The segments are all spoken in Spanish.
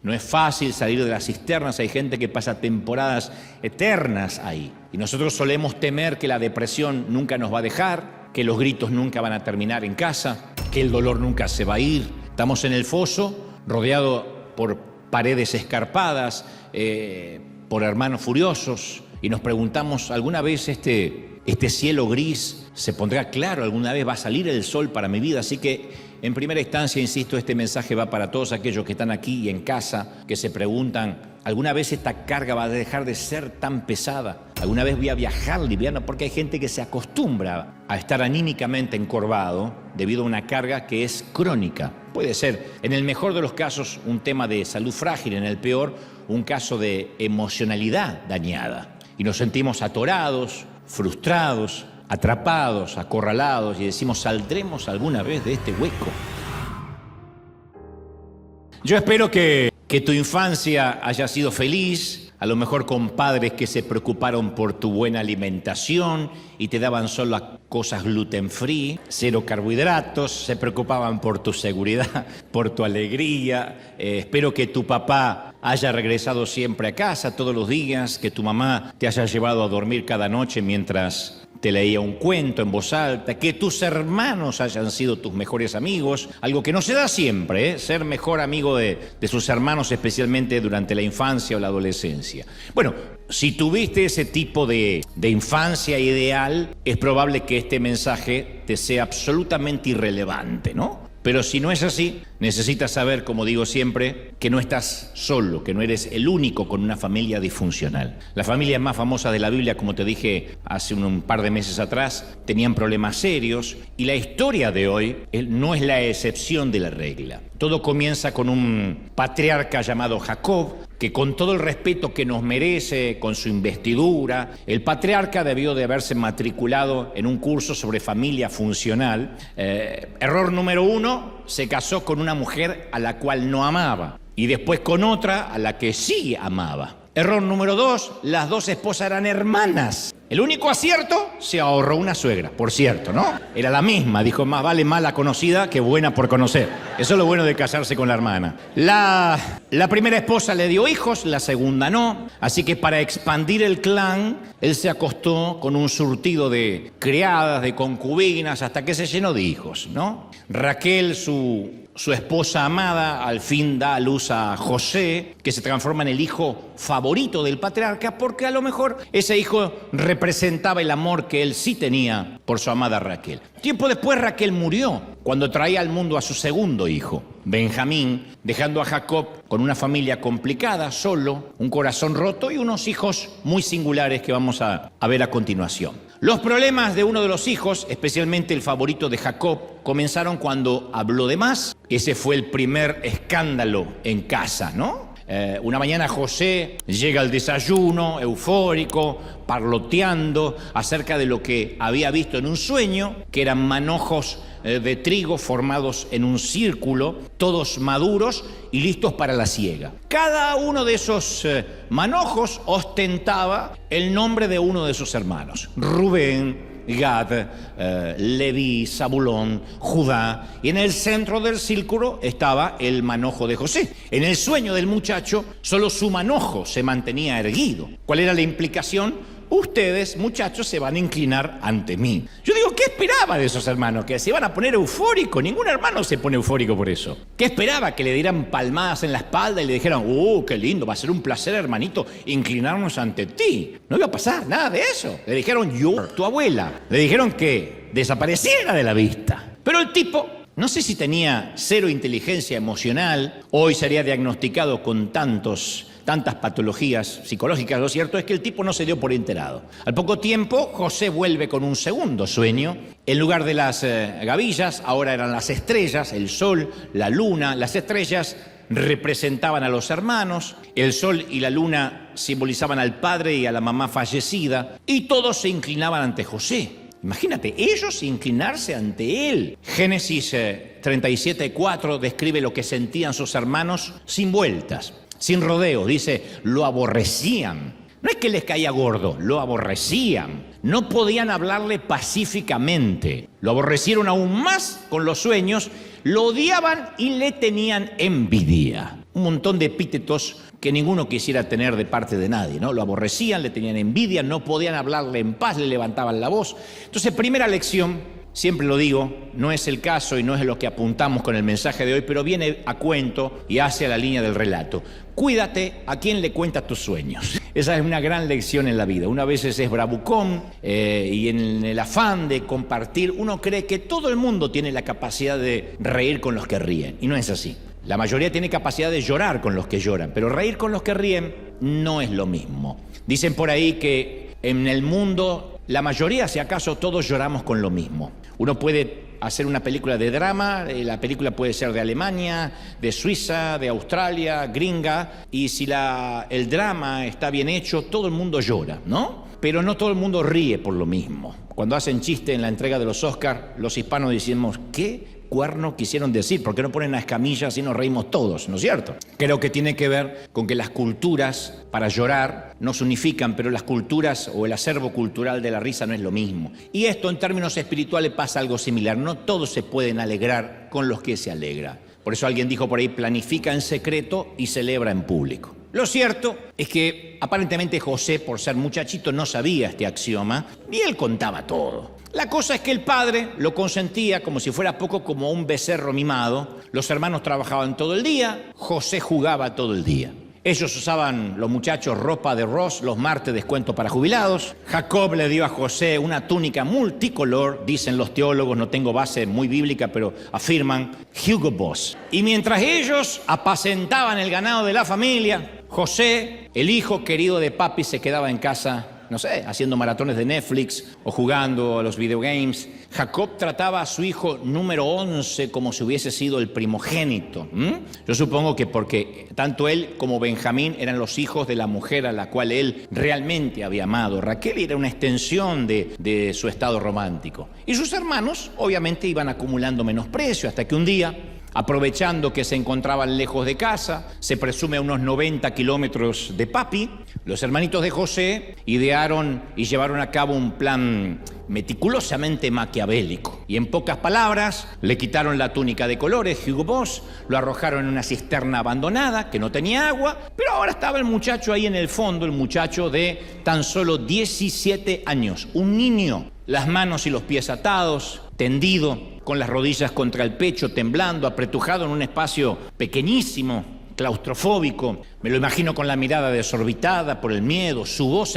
No es fácil salir de las cisternas, hay gente que pasa temporadas eternas ahí. Y nosotros solemos temer que la depresión nunca nos va a dejar, que los gritos nunca van a terminar en casa, que el dolor nunca se va a ir. Estamos en el foso, rodeado por paredes escarpadas, por hermanos furiosos, y nos preguntamos, ¿alguna vez este cielo gris se pondrá claro? ¿Alguna vez va a salir el sol para mi vida? Así que, en primera instancia, insisto, este mensaje va para todos aquellos que están aquí y en casa, que se preguntan, ¿alguna vez esta carga va a dejar de ser tan pesada? ¿Alguna vez voy a viajar liviano? Porque hay gente que se acostumbra a estar anímicamente encorvado debido a una carga que es crónica. Puede ser, en el mejor de los casos, un tema de salud frágil, en el peor, un caso de emocionalidad dañada. Y nos sentimos atorados, frustrados, atrapados, acorralados, y decimos, ¿saldremos alguna vez de este hueco? Yo espero que tu infancia haya sido feliz, a lo mejor con padres que se preocuparon por tu buena alimentación y te daban solo cosas gluten free, cero carbohidratos, se preocupaban por tu seguridad, por tu alegría. Espero que tu papá haya regresado siempre a casa todos los días, que tu mamá te haya llevado a dormir cada noche mientras te leía un cuento en voz alta, que tus hermanos hayan sido tus mejores amigos, algo que no se da siempre, ser mejor amigo de sus hermanos, especialmente durante la infancia o la adolescencia. Bueno, si tuviste ese tipo de infancia ideal, es probable que este mensaje te sea absolutamente irrelevante, ¿no? Pero si no es así, necesitas saber, como digo siempre, que no estás solo, que no eres el único con una familia disfuncional. Las familias más famosas de la Biblia, como te dije hace un par de meses atrás, tenían problemas serios y la historia de hoy no es la excepción de la regla. Todo comienza con un patriarca llamado Jacob, que con todo el respeto que nos merece, con su investidura, el patriarca debió de haberse matriculado en un curso sobre familia funcional. Error número 1, se casó con una mujer a la cual no amaba y después con otra a la que sí amaba. Error número 2, las dos esposas eran hermanas. El único acierto, se ahorró una suegra, por cierto, ¿no? Era la misma, dijo, más vale mala conocida que buena por conocer. Eso es lo bueno de casarse con la hermana. La primera esposa le dio hijos, la segunda no. Así que para expandir el clan, él se acostó con un surtido de criadas, de concubinas, hasta que se llenó de hijos, ¿no? Raquel, su esposa amada, al fin da a luz a José, que se transforma en el hijo favorito del patriarca, porque a lo mejor ese hijo representaba el amor que él sí tenía por su amada Raquel. Tiempo después Raquel murió, cuando traía al mundo a su segundo hijo, Benjamín, dejando a Jacob con una familia complicada, solo, un corazón roto y unos hijos muy singulares que vamos a ver a continuación. Los problemas de uno de los hijos, especialmente el favorito de Jacob, comenzaron cuando habló de más. Ese fue el primer escándalo en casa, ¿no? Una mañana José llega al desayuno, eufórico, parloteando acerca de lo que había visto en un sueño, que eran manojos de trigo formados en un círculo, todos maduros y listos para la siega. Cada uno de esos manojos ostentaba el nombre de uno de sus hermanos: Rubén, Gad, Leví, Zabulón, Judá, y en el centro del círculo estaba el manojo de José. En el sueño del muchacho, solo su manojo se mantenía erguido. ¿Cuál era la implicación? Ustedes, muchachos, se van a inclinar ante mí. Yo digo, ¿qué esperaba de esos hermanos? ¿Que se iban a poner eufóricos? Ningún hermano se pone eufórico por eso. ¿Qué esperaba? ¿Que le dieran palmadas en la espalda y le dijeran, qué lindo, va a ser un placer, hermanito, inclinarnos ante ti? No iba a pasar nada de eso. Le dijeron, yo, tu abuela. Le dijeron que desapareciera de la vista. Pero el tipo, no sé si tenía cero inteligencia emocional, hoy sería diagnosticado con tantas patologías psicológicas. Lo cierto es que el tipo no se dio por enterado. Al poco tiempo, José vuelve con un segundo sueño. En lugar de las gavillas, ahora eran las estrellas, el sol, la luna. Las estrellas representaban a los hermanos, el sol y la luna simbolizaban al padre y a la mamá fallecida, y todos se inclinaban ante José. Imagínate, ellos inclinarse ante él. Génesis 37:4 describe lo que sentían sus hermanos sin vueltas, sin rodeos. Dice, lo aborrecían. No es que les caía gordo, lo aborrecían. No podían hablarle pacíficamente. Lo aborrecieron aún más con los sueños, lo odiaban y le tenían envidia. un montón de epítetos que ninguno quisiera tener de parte de nadie, ¿no? Lo aborrecían, le tenían envidia, no podían hablarle en paz, le levantaban la voz. Entonces, primera lección, siempre lo digo, no es el caso y no es lo que apuntamos con el mensaje de hoy, pero viene a cuento y hace a la línea del relato. Cuídate a quien le cuentas tus sueños. Esa es una gran lección en la vida. Una vez es bravucón y en el afán de compartir, uno cree que todo el mundo tiene la capacidad de reír con los que ríen, y no es así. La mayoría tiene capacidad de llorar con los que lloran, pero reír con los que ríen no es lo mismo. Dicen por ahí que en el mundo, la mayoría, si acaso todos lloramos con lo mismo. Uno puede hacer una película de drama, la película puede ser de Alemania, de Suiza, de Australia, gringa, y si el drama está bien hecho, todo el mundo llora, ¿no? Pero no todo el mundo ríe por lo mismo. Cuando hacen chiste en la entrega de los Oscar, los hispanos decimos, ¿qué cuerno quisieron decir? ¿Por qué no ponen a Escamilla así nos reímos todos? ¿No es cierto? Creo que tiene que ver con que las culturas para llorar no se unifican, pero las culturas o el acervo cultural de la risa no es lo mismo. Y esto en términos espirituales pasa algo similar. No todos se pueden alegrar con los que se alegra. Por eso alguien dijo por ahí, planifica en secreto y celebra en público. Lo cierto es que aparentemente José, por ser muchachito, no sabía este axioma y él contaba todo. La cosa es que el padre lo consentía como si fuera poco, como un becerro mimado. Los hermanos trabajaban todo el día, José jugaba todo el día. Ellos usaban, los muchachos, ropa de Ross, los martes descuento para jubilados. Jacob le dio a José una túnica multicolor, dicen los teólogos, no tengo base muy bíblica, pero afirman, Hugo Boss. Y mientras ellos apacentaban el ganado de la familia, José, el hijo querido de papi, se quedaba en casa, no sé, haciendo maratones de Netflix o jugando a los videogames. Jacob trataba a su hijo número 11 como si hubiese sido el primogénito. Yo supongo que porque tanto él como Benjamín eran los hijos de la mujer a la cual él realmente había amado. Raquel era una extensión de su estado romántico. Y sus hermanos obviamente iban acumulando menosprecio hasta que un día, aprovechando que se encontraban lejos de casa, se presume a unos 90 kilómetros de papi, los hermanitos de José idearon y llevaron a cabo un plan meticulosamente maquiavélico. Y en pocas palabras, le quitaron la túnica de colores, Hugo Boss, lo arrojaron en una cisterna abandonada que no tenía agua, pero ahora estaba el muchacho ahí en el fondo, el muchacho de tan solo 17 años, un niño, las manos y los pies atados, tendido, con las rodillas contra el pecho, temblando, apretujado en un espacio pequeñísimo, claustrofóbico. Me lo imagino con la mirada desorbitada por el miedo, su voz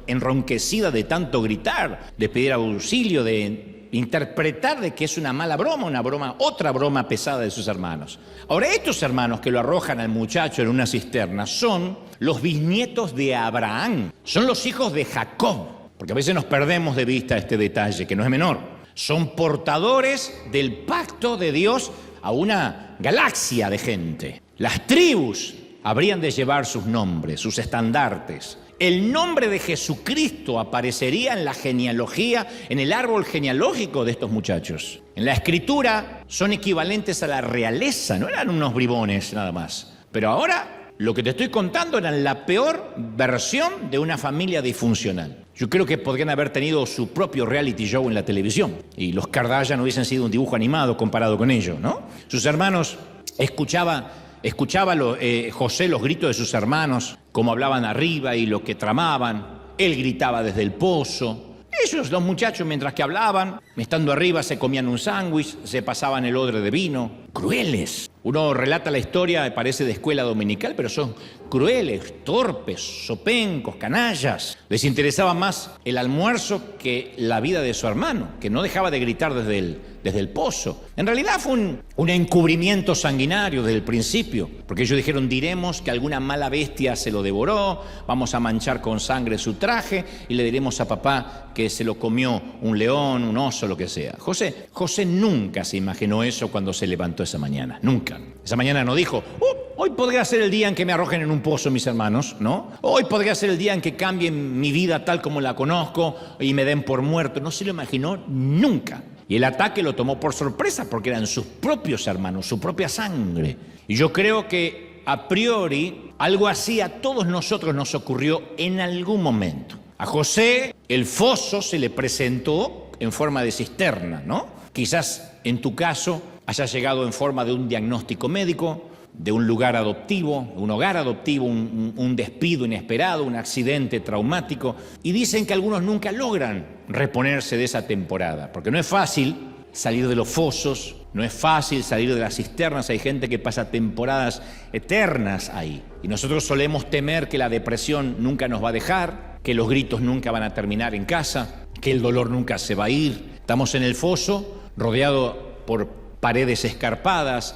enronquecida de tanto gritar, de pedir auxilio, de interpretar de que es una mala broma, otra broma pesada de sus hermanos. Ahora, estos hermanos que lo arrojan al muchacho en una cisterna son los bisnietos de Abraham, son los hijos de Jacob, porque a veces nos perdemos de vista este detalle, que no es menor. Son portadores del pacto de Dios a una galaxia de gente. Las tribus habrían de llevar sus nombres, sus estandartes. El nombre de Jesucristo aparecería en la genealogía, en el árbol genealógico de estos muchachos. En la Escritura son equivalentes a la realeza, no eran unos bribones nada más. Pero ahora lo que te estoy contando era la peor versión de una familia disfuncional. Yo creo que podrían haber tenido su propio reality show en la televisión y los Kardashian hubiesen sido un dibujo animado comparado con ellos, ¿no? Sus hermanos escuchaba José los gritos de sus hermanos, cómo hablaban arriba y lo que tramaban. Él gritaba desde el pozo. Ellos, los muchachos, mientras que hablaban, estando arriba, se comían un sándwich, se pasaban el odre de vino. Crueles. Uno relata la historia, parece de escuela dominical, pero son crueles, torpes, sopencos, canallas. Les interesaba más el almuerzo que la vida de su hermano, que no dejaba de gritar desde el pozo. En realidad fue un encubrimiento sanguinario desde el principio, porque ellos dijeron, diremos que alguna mala bestia se lo devoró, vamos a manchar con sangre su traje y le diremos a papá que se lo comió un león, un oso, lo que sea. José nunca se imaginó eso cuando se levantó esa mañana, nunca. Esa mañana no dijo, hoy podría ser el día en que me arrojen en un pozo mis hermanos, ¿no? Hoy podría ser el día en que cambien mi vida tal como la conozco y me den por muerto. No se lo imaginó nunca. Y el ataque lo tomó por sorpresa porque eran sus propios hermanos, su propia sangre. Y yo creo que a priori algo así a todos nosotros nos ocurrió en algún momento. A José el foso se le presentó en forma de cisterna, ¿no? Quizás en tu caso haya llegado en forma de un diagnóstico médico, de un lugar adoptivo, un hogar adoptivo, un despido inesperado, un accidente traumático, y dicen que algunos nunca logran reponerse de esa temporada, porque no es fácil salir de los fosos, no es fácil salir de las cisternas, hay gente que pasa temporadas eternas ahí, y nosotros solemos temer que la depresión nunca nos va a dejar, que los gritos nunca van a terminar en casa, que el dolor nunca se va a ir. Estamos en el foso, rodeado por paredes escarpadas,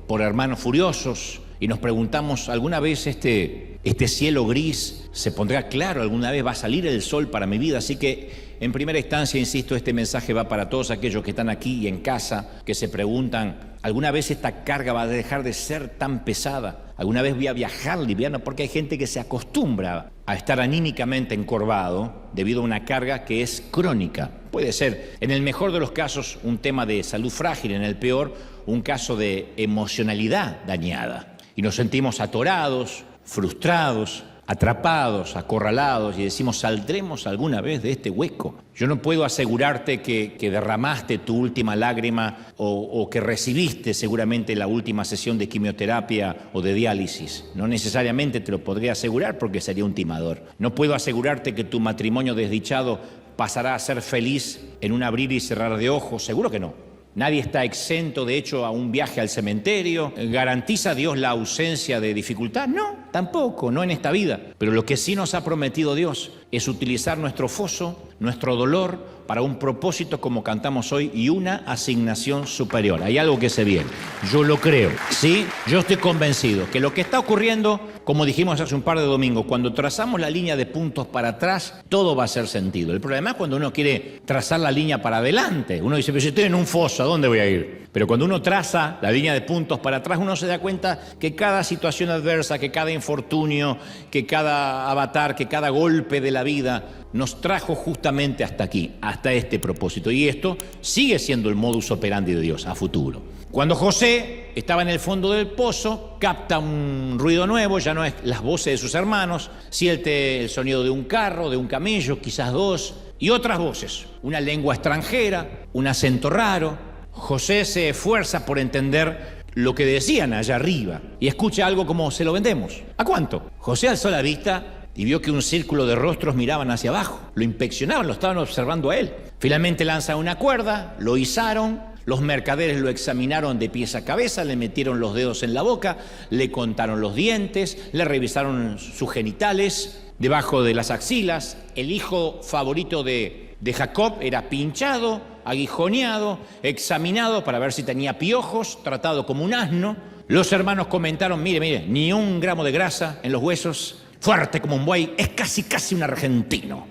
por hermanos furiosos, y nos preguntamos, ¿alguna vez este cielo gris se pondrá claro? ¿Alguna vez va a salir el sol para mi vida? Así que, en primera instancia, insisto, este mensaje va para todos aquellos que están aquí y en casa, que se preguntan, ¿alguna vez esta carga va a dejar de ser tan pesada? ¿Alguna vez voy a viajar liviano? Porque hay gente que se acostumbra a estar anímicamente encorvado debido a una carga que es crónica. Puede ser, en el mejor de los casos, un tema de salud frágil, en el peor, un caso de emocionalidad dañada. Y nos sentimos atorados, frustrados, atrapados, acorralados, y decimos, ¿saldremos alguna vez de este hueco? Yo no puedo asegurarte que derramaste tu última lágrima o que recibiste seguramente la última sesión de quimioterapia o de diálisis. No necesariamente te lo podría asegurar porque sería un timador. No puedo asegurarte que tu matrimonio desdichado pasará a ser feliz en un abrir y cerrar de ojos. Seguro que no. Nadie está exento, de hecho, a un viaje al cementerio. ¿Garantiza Dios la ausencia de dificultad? No, tampoco, no en esta vida. Pero lo que sí nos ha prometido Dios es utilizar nuestro foso, nuestro dolor, para un propósito, como cantamos hoy, y una asignación superior. Hay algo que se viene. Yo lo creo, ¿sí? Yo estoy convencido que lo que está ocurriendo, como dijimos hace un par de domingos, cuando trazamos la línea de puntos para atrás, todo va a hacer sentido. El problema es cuando uno quiere trazar la línea para adelante. Uno dice, pero si estoy en un foso, ¿a dónde voy a ir? Pero cuando uno traza la línea de puntos para atrás, uno se da cuenta que cada situación adversa, que cada infortunio, que cada avatar, que cada golpe de la vida nos trajo justamente hasta aquí, hasta este propósito. Y esto sigue siendo el modus operandi de Dios a futuro. Cuando José estaba en el fondo del pozo, capta un ruido nuevo, ya no es las voces de sus hermanos, siente el sonido de un carro, de un camello, quizás dos, y otras voces, una lengua extranjera, un acento raro. José se esfuerza por entender lo que decían allá arriba y escucha algo como, se lo vendemos. ¿A cuánto? José alzó la vista y vio que un círculo de rostros miraban hacia abajo, lo inspeccionaban, lo estaban observando a él. Finalmente lanza una cuerda, lo izaron, los mercaderes lo examinaron de pies a cabeza, le metieron los dedos en la boca, le contaron los dientes, le revisaron sus genitales, debajo de las axilas. El hijo favorito de Jacob era pinchado, aguijoneado, examinado para ver si tenía piojos, tratado como un asno. Los hermanos comentaron, mire, ni un gramo de grasa en los huesos, fuerte como un buey, es casi un argentino.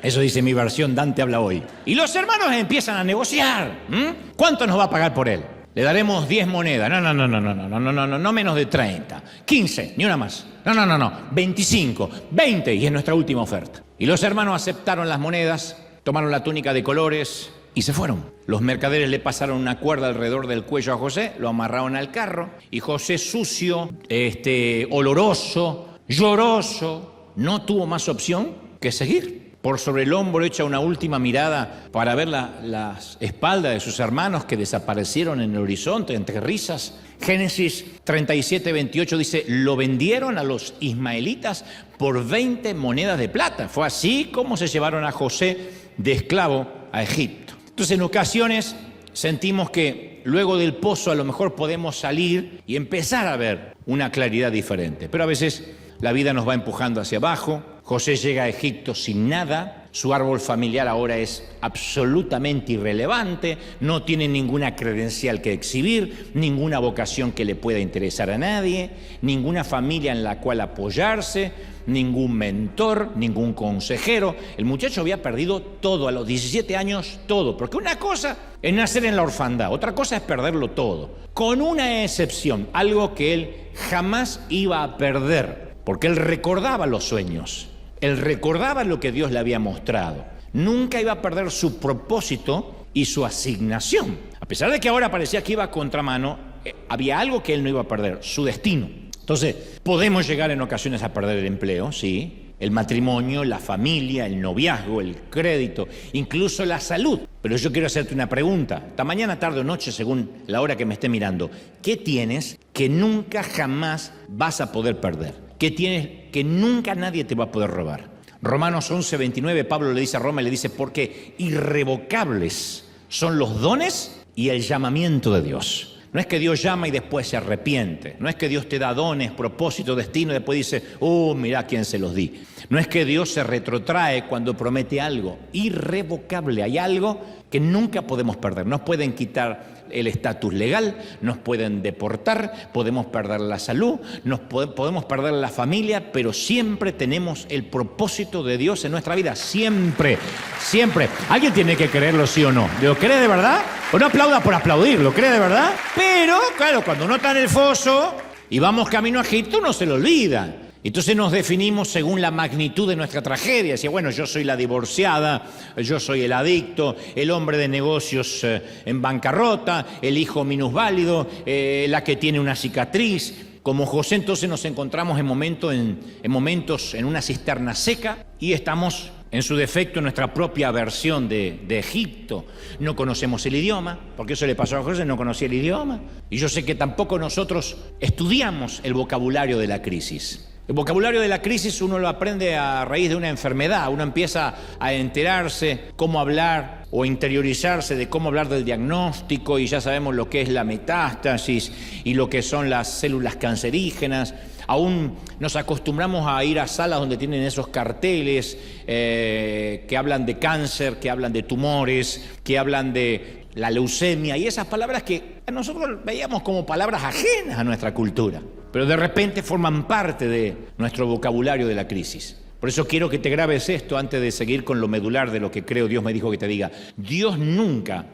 Eso dice mi versión, Dante habla hoy. Y los hermanos empiezan a negociar. ¿Cuánto nos va a pagar por él? Le daremos 10 monedas. No menos de 30. 15, ni una más. No. 25, 20, y es nuestra última oferta. Y los hermanos aceptaron las monedas, tomaron la túnica de colores y se fueron. Los mercaderes le pasaron una cuerda alrededor del cuello a José, lo amarraron al carro, y José, sucio, oloroso, lloroso, no tuvo más opción que seguir. Por sobre el hombro echa una última mirada para ver las espaldas de sus hermanos que desaparecieron en el horizonte entre risas. Génesis 37:28 dice, lo vendieron a los ismaelitas por 20 monedas de plata. Fue así como se llevaron a José de esclavo a Egipto. Entonces, en ocasiones sentimos que luego del pozo a lo mejor podemos salir y empezar a ver una claridad diferente. Pero a veces la vida nos va empujando hacia abajo. José llega a Egipto sin nada, su árbol familiar ahora es absolutamente irrelevante, no tiene ninguna credencial que exhibir, ninguna vocación que le pueda interesar a nadie, ninguna familia en la cual apoyarse, ningún mentor, ningún consejero. El muchacho había perdido todo, a los 17 años todo, porque una cosa es nacer en la orfandad, otra cosa es perderlo todo, con una excepción, algo que él jamás iba a perder, porque él recordaba los sueños. Él recordaba lo que Dios le había mostrado. Nunca iba a perder su propósito y su asignación. A pesar de que ahora parecía que iba a contramano, había algo que él no iba a perder, su destino. Entonces, podemos llegar en ocasiones a perder el empleo, sí, el matrimonio, la familia, el noviazgo, el crédito, incluso la salud. Pero yo quiero hacerte una pregunta. Esta mañana, tarde o noche, según la hora que me esté mirando. ¿Qué tienes que nunca jamás vas a poder perder? ¿Qué tienes que nunca nadie te va a poder robar? Romanos 11:29, Pablo le dice a Roma, le dice, porque irrevocables son los dones y el llamamiento de Dios. No es que Dios llama y después se arrepiente. No es que Dios te da dones, propósito, destino y después dice, mirá quién se los di. No es que Dios se retrotrae cuando promete algo. Irrevocable. Hay algo que nunca podemos perder. Nos pueden quitar el estatus legal, nos pueden deportar, podemos perder la salud, podemos perder la familia, pero siempre tenemos el propósito de Dios en nuestra vida. Siempre, siempre. ¿Alguien tiene que creerlo, sí o no? ¿Lo cree de verdad? O no aplauda por aplaudir, ¿lo cree de verdad? Pero, claro, cuando uno está en el foso y vamos camino a Egipto, uno se lo olvida. Entonces nos definimos según la magnitud de nuestra tragedia. Decía, bueno, yo soy la divorciada, yo soy el adicto, el hombre de negocios en bancarrota, el hijo minusválido, la que tiene una cicatriz. Como José, entonces nos encontramos en momentos en una cisterna seca y estamos, en su defecto, en nuestra propia versión de Egipto. No conocemos el idioma, porque eso le pasó a José, no conocía el idioma. Y yo sé que tampoco nosotros estudiamos el vocabulario de la crisis. El vocabulario de la crisis uno lo aprende a raíz de una enfermedad. Uno empieza a enterarse cómo hablar o interiorizarse de cómo hablar del diagnóstico y ya sabemos lo que es la metástasis y lo que son las células cancerígenas. Aún nos acostumbramos a ir a salas donde tienen esos carteles que hablan de cáncer, que hablan de tumores, que hablan de la leucemia y esas palabras que nosotros veíamos como palabras ajenas a nuestra cultura, pero de repente forman parte de nuestro vocabulario de la crisis. Por eso quiero que te grabes esto antes de seguir con lo medular de lo que creo Dios me dijo que te diga. Dios nunca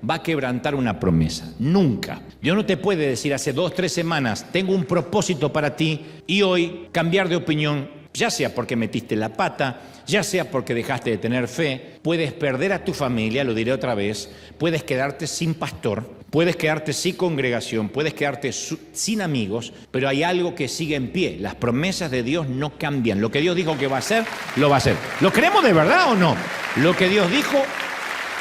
va a quebrantar una promesa. Nunca. Dios no te puede decir hace 2, 3 semanas, tengo un propósito para ti y hoy cambiar de opinión, ya sea porque metiste la pata, ya sea porque dejaste de tener fe. Puedes perder a tu familia, lo diré otra vez, puedes quedarte sin pastor, puedes quedarte sin congregación, puedes quedarte sin amigos, pero hay algo que sigue en pie. Las promesas de Dios no cambian. Lo que Dios dijo que va a hacer, lo va a hacer. ¿Lo creemos de verdad o no? Lo que Dios dijo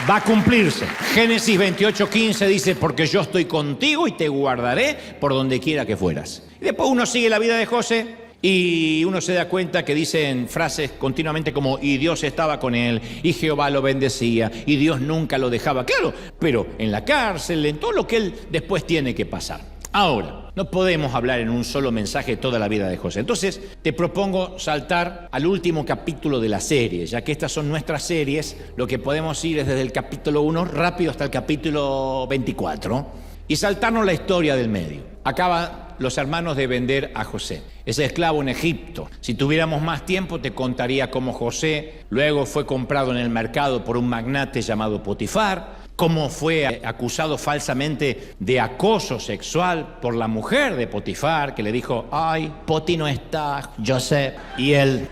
va a cumplirse. Génesis 28:15 dice, porque yo estoy contigo y te guardaré por donde quiera que fueras. Y después uno sigue la vida de José y uno se da cuenta que dicen frases continuamente como, y Dios estaba con él, y Jehová lo bendecía, y Dios nunca lo dejaba. Claro, pero en la cárcel, en todo lo que él después tiene que pasar. Ahora, no podemos hablar en un solo mensaje toda la vida de José. Entonces, te propongo saltar al último capítulo de la serie, ya que estas son nuestras series. Lo que podemos ir es desde el capítulo 1 rápido hasta el capítulo 24 y saltarnos la historia del medio. Acaban los hermanos de vender a José, ese esclavo en Egipto. Si tuviéramos más tiempo te contaría cómo José luego fue comprado en el mercado por un magnate llamado Potifar, cómo fue acusado falsamente de acoso sexual por la mujer de Potifar, que le dijo, ay, Poti no está, José. Y él,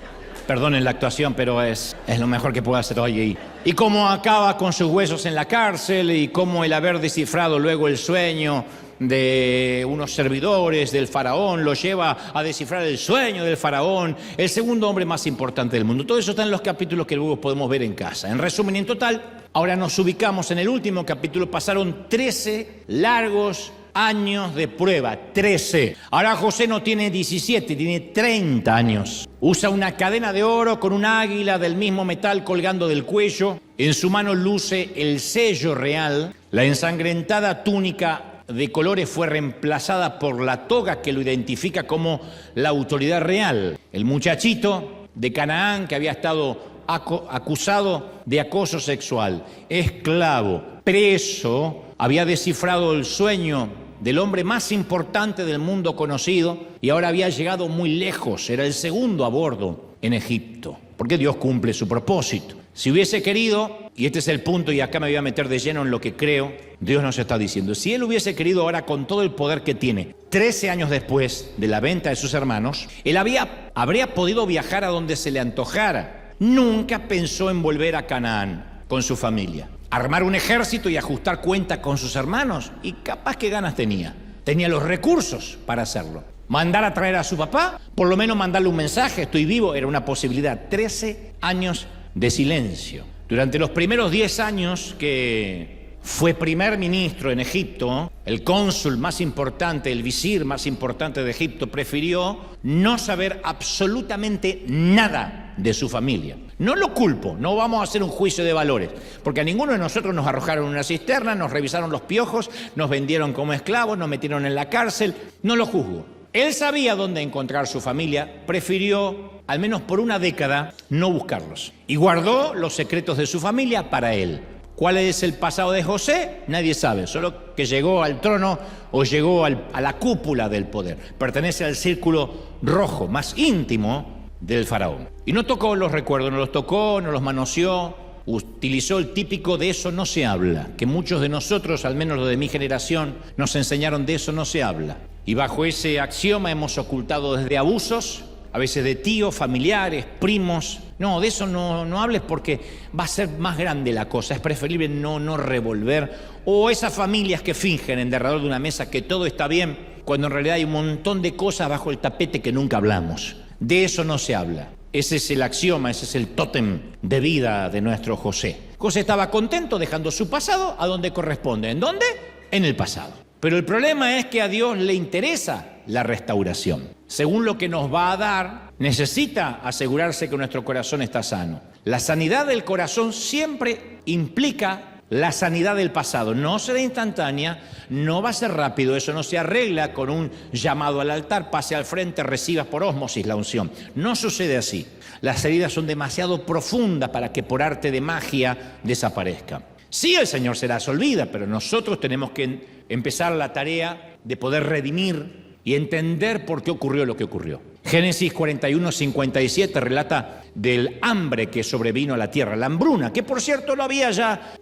perdonen la actuación, pero es lo mejor que puedo hacer hoy. Y cómo acaba con sus huesos en la cárcel y cómo el haber descifrado luego el sueño de unos servidores del faraón lo lleva a descifrar el sueño del faraón, el segundo hombre más importante del mundo. Todo eso está en los capítulos que luego podemos ver en casa. En resumen y en total, ahora nos ubicamos en el último capítulo. Pasaron 13 largos años de prueba, 13. Ahora José no tiene 17, tiene 30 años. Usa una cadena de oro con un águila del mismo metal colgando del cuello. En su mano luce el sello real. La ensangrentada túnica de colores fue reemplazada por la toga que lo identifica como la autoridad real. El muchachito de Canaán que había estado acusado de acoso sexual, esclavo, preso, había descifrado el sueño del hombre más importante del mundo conocido y ahora había llegado muy lejos, era el segundo a bordo en Egipto, porque Dios cumple su propósito. Si hubiese querido, y este es el punto y acá me voy a meter de lleno en lo que creo, Dios nos está diciendo, si Él hubiese querido ahora con todo el poder que tiene, 13 años después de la venta de sus hermanos, Él habría podido viajar a donde se le antojara. Nunca pensó en volver a Canaán con su familia, armar un ejército y ajustar cuenta con sus hermanos, y capaz que ganas tenía. Tenía los recursos para hacerlo. Mandar a traer a su papá, por lo menos mandarle un mensaje, estoy vivo, era una posibilidad. 13 años de silencio. Durante los primeros 10 años que fue primer ministro en Egipto, el cónsul más importante, el visir más importante de Egipto, prefirió no saber absolutamente nada de su familia. No lo culpo, no vamos a hacer un juicio de valores, porque a ninguno de nosotros nos arrojaron en una cisterna, nos revisaron los piojos, nos vendieron como esclavos, nos metieron en la cárcel, no lo juzgo. Él sabía dónde encontrar su familia, prefirió, al menos por una década, no buscarlos. Y guardó los secretos de su familia para él. ¿Cuál es el pasado de José? Nadie sabe, solo que llegó al trono o llegó a la cúpula del poder. Pertenece al círculo rojo, más íntimo del faraón. Y no tocó los recuerdos, no los tocó, no los manoseó, utilizó el típico "de eso no se habla", que muchos de nosotros, al menos los de mi generación, nos enseñaron "de eso no se habla". Y bajo ese axioma hemos ocultado desde abusos, a veces de tíos, familiares, primos. No, de eso no hables porque va a ser más grande la cosa, es preferible no revolver. O esas familias que fingen en derredor de una mesa que todo está bien, cuando en realidad hay un montón de cosas bajo el tapete que nunca hablamos. De eso no se habla. Ese es el axioma, ese es el tótem de vida de nuestro José. José estaba contento dejando su pasado a donde corresponde. ¿En dónde? En el pasado. Pero el problema es que a Dios le interesa la restauración. Según lo que nos va a dar, necesita asegurarse que nuestro corazón está sano. La sanidad del corazón siempre implica la sanidad del pasado. No será instantánea, no va a ser rápido, eso no se arregla con un llamado al altar, pase al frente, recibas por ósmosis la unción. No sucede así. Las heridas son demasiado profundas para que por arte de magia desaparezcan. Sí, el Señor se las olvida, pero nosotros tenemos que empezar la tarea de poder redimir y entender por qué ocurrió lo que ocurrió. Génesis 41:57 relata del hambre que sobrevino a la tierra, la hambruna, que por cierto lo había ya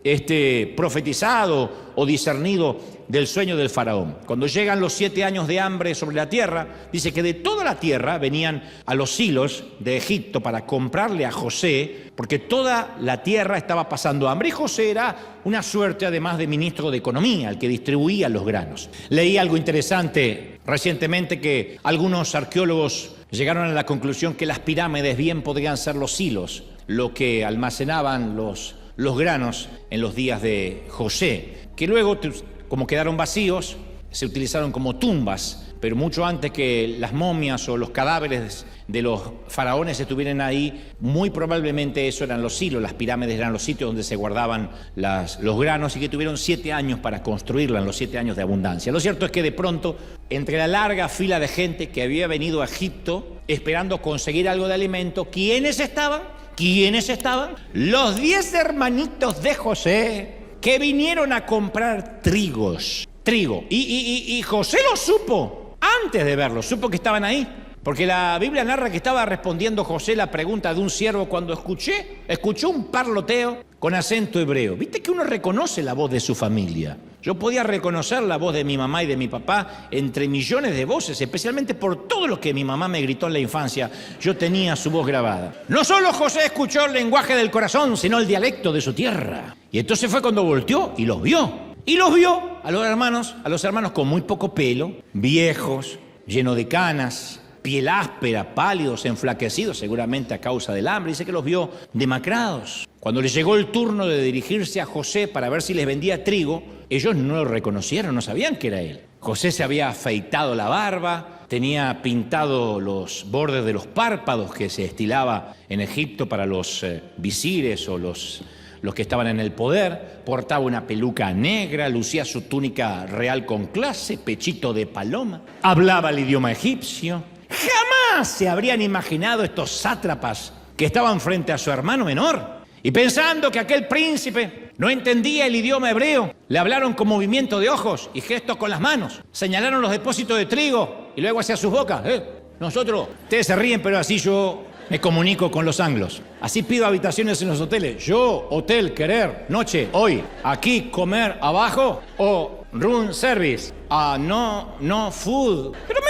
profetizado o discernido del sueño del faraón. Cuando llegan los 7 años de hambre sobre la tierra, dice que de toda la tierra venían a los silos de Egipto para comprarle a José, porque toda la tierra estaba pasando hambre. Y José era una suerte además de ministro de Economía, el que distribuía los granos. Leí algo interesante recientemente, que algunos arqueólogos llegaron a la conclusión que las pirámides bien podrían ser los silos, lo que almacenaban los granos en los días de José, que luego, como quedaron vacíos, se utilizaron como tumbas, pero mucho antes que las momias o los cadáveres de los faraones estuvieran ahí, muy probablemente eso eran los silos, las pirámides eran los sitios donde se guardaban los granos, y que tuvieron 7 años para construirla, en los 7 años de abundancia. Lo cierto es que de pronto, entre la larga fila de gente que había venido a Egipto esperando conseguir algo de alimento, ¿quiénes estaban? Los 10 hermanitos de José, que vinieron a comprar trigo. Y José lo supo. Antes de verlo, supo que estaban ahí, porque la Biblia narra que estaba respondiendo José la pregunta de un siervo cuando escuchó un parloteo con acento hebreo. Viste que uno reconoce la voz de su familia. Yo podía reconocer la voz de mi mamá y de mi papá entre millones de voces, especialmente por todo lo que mi mamá me gritó en la infancia. Yo tenía su voz grabada. No solo José escuchó el lenguaje del corazón, sino el dialecto de su tierra. Y entonces fue cuando volteó y los vio. Y los vio a los hermanos con muy poco pelo, viejos, llenos de canas, piel áspera, pálidos, enflaquecidos, seguramente a causa del hambre. Dice que los vio demacrados. Cuando les llegó el turno de dirigirse a José para ver si les vendía trigo, ellos no lo reconocieron, no sabían que era él. José se había afeitado la barba, tenía pintado los bordes de los párpados que se estilaba en Egipto para los visires o los que estaban en el poder, portaba una peluca negra, lucía su túnica real con clase, pechito de paloma, hablaba el idioma egipcio. Jamás se habrían imaginado estos sátrapas que estaban frente a su hermano menor. Y pensando que aquel príncipe no entendía el idioma hebreo, le hablaron con movimiento de ojos y gestos con las manos. Señalaron los depósitos de trigo y luego hacia sus bocas. Ustedes se ríen, pero así yo me comunico con los anglos. Así pido habitaciones en los hoteles. Yo, hotel, querer, noche, hoy, aquí, comer, abajo, o room service. No food. Pero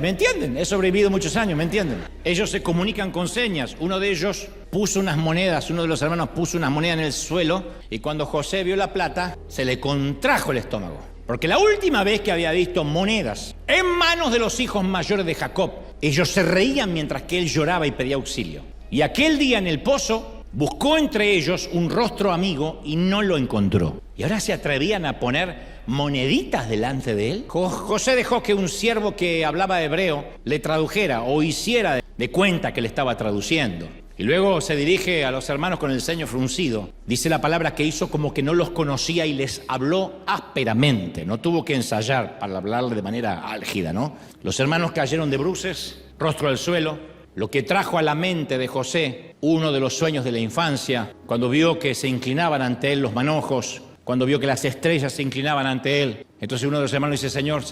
me entienden. He sobrevivido muchos años, me entienden. Ellos se comunican con señas. Uno de ellos puso unas monedas, uno de los hermanos puso unas monedas en el suelo, y cuando José vio la plata, se le contrajo el estómago. Porque la última vez que había visto monedas en manos de los hijos mayores de Jacob, ellos se reían mientras que él lloraba y pedía auxilio. Y aquel día en el pozo, Buscó entre ellos un rostro amigo y no lo encontró. Y ahora se atrevían a poner moneditas delante de él. José dejó que un siervo que hablaba hebreo le tradujera o hiciera de cuenta que le estaba traduciendo. Y luego se dirige a los hermanos con el ceño fruncido. Dice la palabra que hizo como que no los conocía y les habló ásperamente. No tuvo que ensayar para hablarle de manera álgida, ¿no? Los hermanos cayeron de bruces, rostro al suelo. Lo que trajo a la mente de José uno de los sueños de la infancia, cuando vio que se inclinaban ante él los manojos, cuando vio que las estrellas se inclinaban ante él. Entonces uno de los hermanos dice: Señor,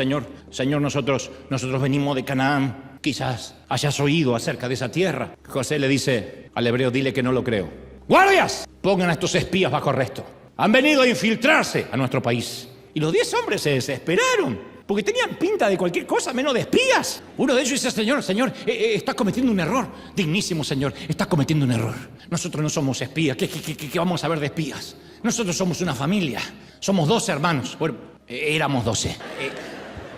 nosotros venimos de Canaán. Quizás hayas oído acerca de esa tierra. José le dice al hebreo: dile que no lo creo. ¡Guardias! Pongan a estos espías bajo arresto. Han venido a infiltrarse a nuestro país. Y los 10 hombres se desesperaron, porque tenían pinta de cualquier cosa menos de espías. Uno de ellos dice: Señor, está cometiendo un error. Dignísimo Señor, está cometiendo un error. Nosotros no somos espías. ¿Qué vamos a ver de espías? Nosotros somos una familia. Somos 12 hermanos. Bueno, éramos 12.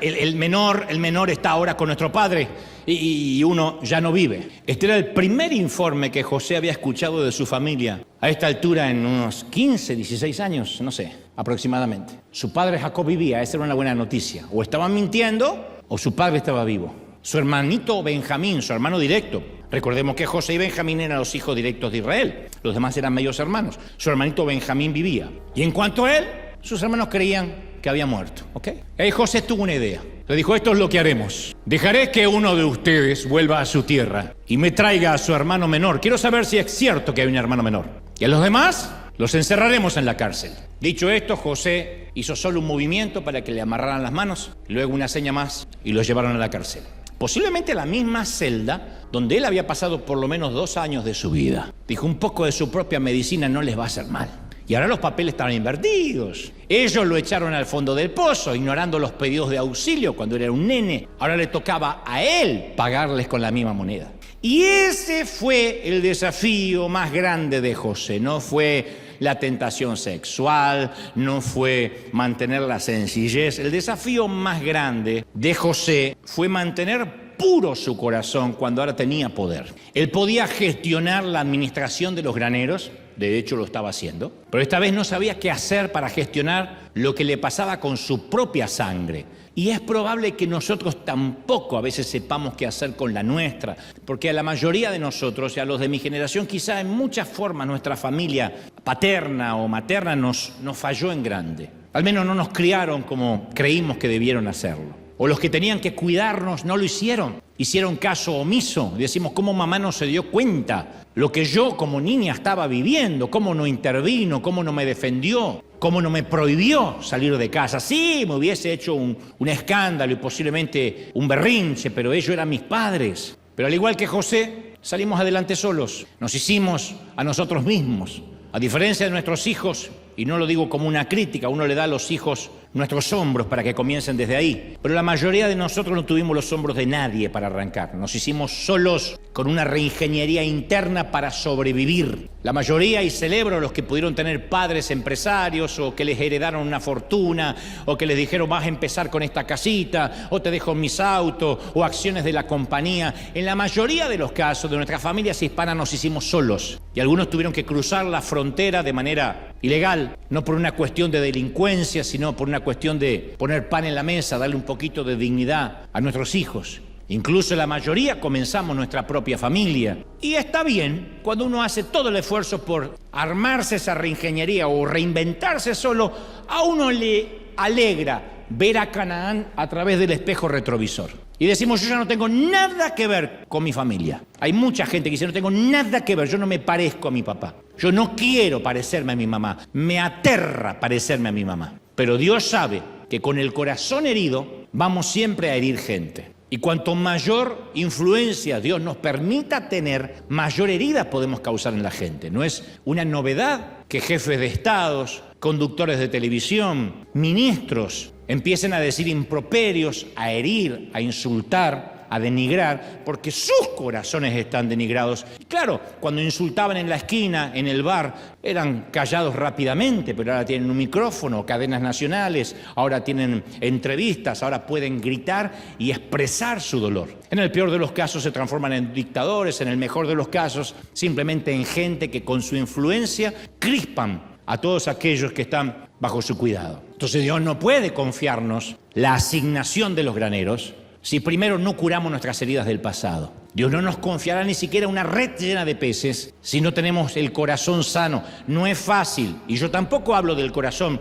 El menor está ahora con nuestro padre y uno ya no vive. Este era el primer informe que José había escuchado de su familia. A esta altura, en unos 15, 16 años, no sé, aproximadamente. Su padre Jacob vivía, esa era una buena noticia. O estaban mintiendo o su padre estaba vivo. Su hermanito Benjamín, su hermano directo. Recordemos que José y Benjamín eran los hijos directos de Israel. Los demás eran medios hermanos. Su hermanito Benjamín vivía. Y en cuanto a él, sus hermanos creían que había muerto, ¿ok? Ahí José tuvo una idea. Le dijo: esto es lo que haremos. Dejaré que uno de ustedes vuelva a su tierra y me traiga a su hermano menor. Quiero saber si es cierto que hay un hermano menor. Y a los demás los encerraremos en la cárcel. Dicho esto, José hizo solo un movimiento para que le amarraran las manos, luego una seña más y lo llevaron a la cárcel. Posiblemente la misma celda donde él había pasado por lo menos 2 años de su vida. Dijo: un poco de su propia medicina no les va a hacer mal. Y ahora los papeles estaban invertidos. Ellos lo echaron al fondo del pozo, ignorando los pedidos de auxilio cuando era un nene. Ahora le tocaba a él pagarles con la misma moneda. Y ese fue el desafío más grande de José. No fue la tentación sexual, no fue mantener la sencillez. El desafío más grande de José fue mantener puro su corazón cuando ahora tenía poder. Él podía gestionar la administración de los graneros, de hecho lo estaba haciendo, pero esta vez no sabía qué hacer para gestionar lo que le pasaba con su propia sangre. Y es probable que nosotros tampoco a veces sepamos qué hacer con la nuestra, porque a la mayoría de nosotros y a los de mi generación quizá en muchas formas nuestra familia paterna o materna nos falló en grande. Al menos no nos criaron como creímos que debieron hacerlo. O los que tenían que cuidarnos no lo hicieron, hicieron caso omiso. Y decimos: ¿cómo mamá no se dio cuenta? Lo que yo como niña estaba viviendo, cómo no intervino, cómo no me defendió, cómo no me prohibió salir de casa. Sí, me hubiese hecho un escándalo y posiblemente un berrinche, pero ellos eran mis padres. Pero al igual que José, salimos adelante solos. Nos hicimos a nosotros mismos. A diferencia de nuestros hijos, y no lo digo como una crítica, uno le da a los hijos nuestros hombros para que comiencen desde ahí. Pero la mayoría de nosotros no tuvimos los hombros de nadie para arrancar. Nos hicimos solos con una reingeniería interna para sobrevivir. La mayoría, y celebro los que pudieron tener padres empresarios o que les heredaron una fortuna o que les dijeron: vas a empezar con esta casita o te dejo mis autos o acciones de la compañía. En la mayoría de los casos de nuestras familias hispanas nos hicimos solos y algunos tuvieron que cruzar la frontera de manera ilegal, no por una cuestión de delincuencia, sino por una cuestión de poner pan en la mesa, darle un poquito de dignidad a nuestros hijos. Incluso la mayoría comenzamos nuestra propia familia. Y está bien cuando uno hace todo el esfuerzo por armarse esa reingeniería o reinventarse solo. A uno le alegra ver a Canaán a través del espejo retrovisor. Y decimos: yo ya no tengo nada que ver con mi familia. Hay mucha gente que dice: no tengo nada que ver, yo no me parezco a mi papá. Yo no quiero parecerme a mi mamá. Me aterra parecerme a mi mamá. Pero Dios sabe que con el corazón herido vamos siempre a herir gente. Y cuanto mayor influencia Dios nos permita tener, mayor herida podemos causar en la gente. No es una novedad que jefes de estados, conductores de televisión, ministros empiecen a decir improperios, a herir, a insultar, a denigrar, porque sus corazones están denigrados. Claro, cuando insultaban en la esquina, en el bar, eran callados rápidamente, pero ahora tienen un micrófono, cadenas nacionales, ahora tienen entrevistas, ahora pueden gritar y expresar su dolor. En el peor de los casos se transforman en dictadores, en el mejor de los casos simplemente en gente que con su influencia crispan a todos aquellos que están bajo su cuidado. Entonces Dios no puede confiarnos la asignación de los graneros si primero no curamos nuestras heridas del pasado. Dios no nos confiará ni siquiera una red llena de peces si no tenemos el corazón sano. No es fácil. Y yo tampoco hablo del corazón,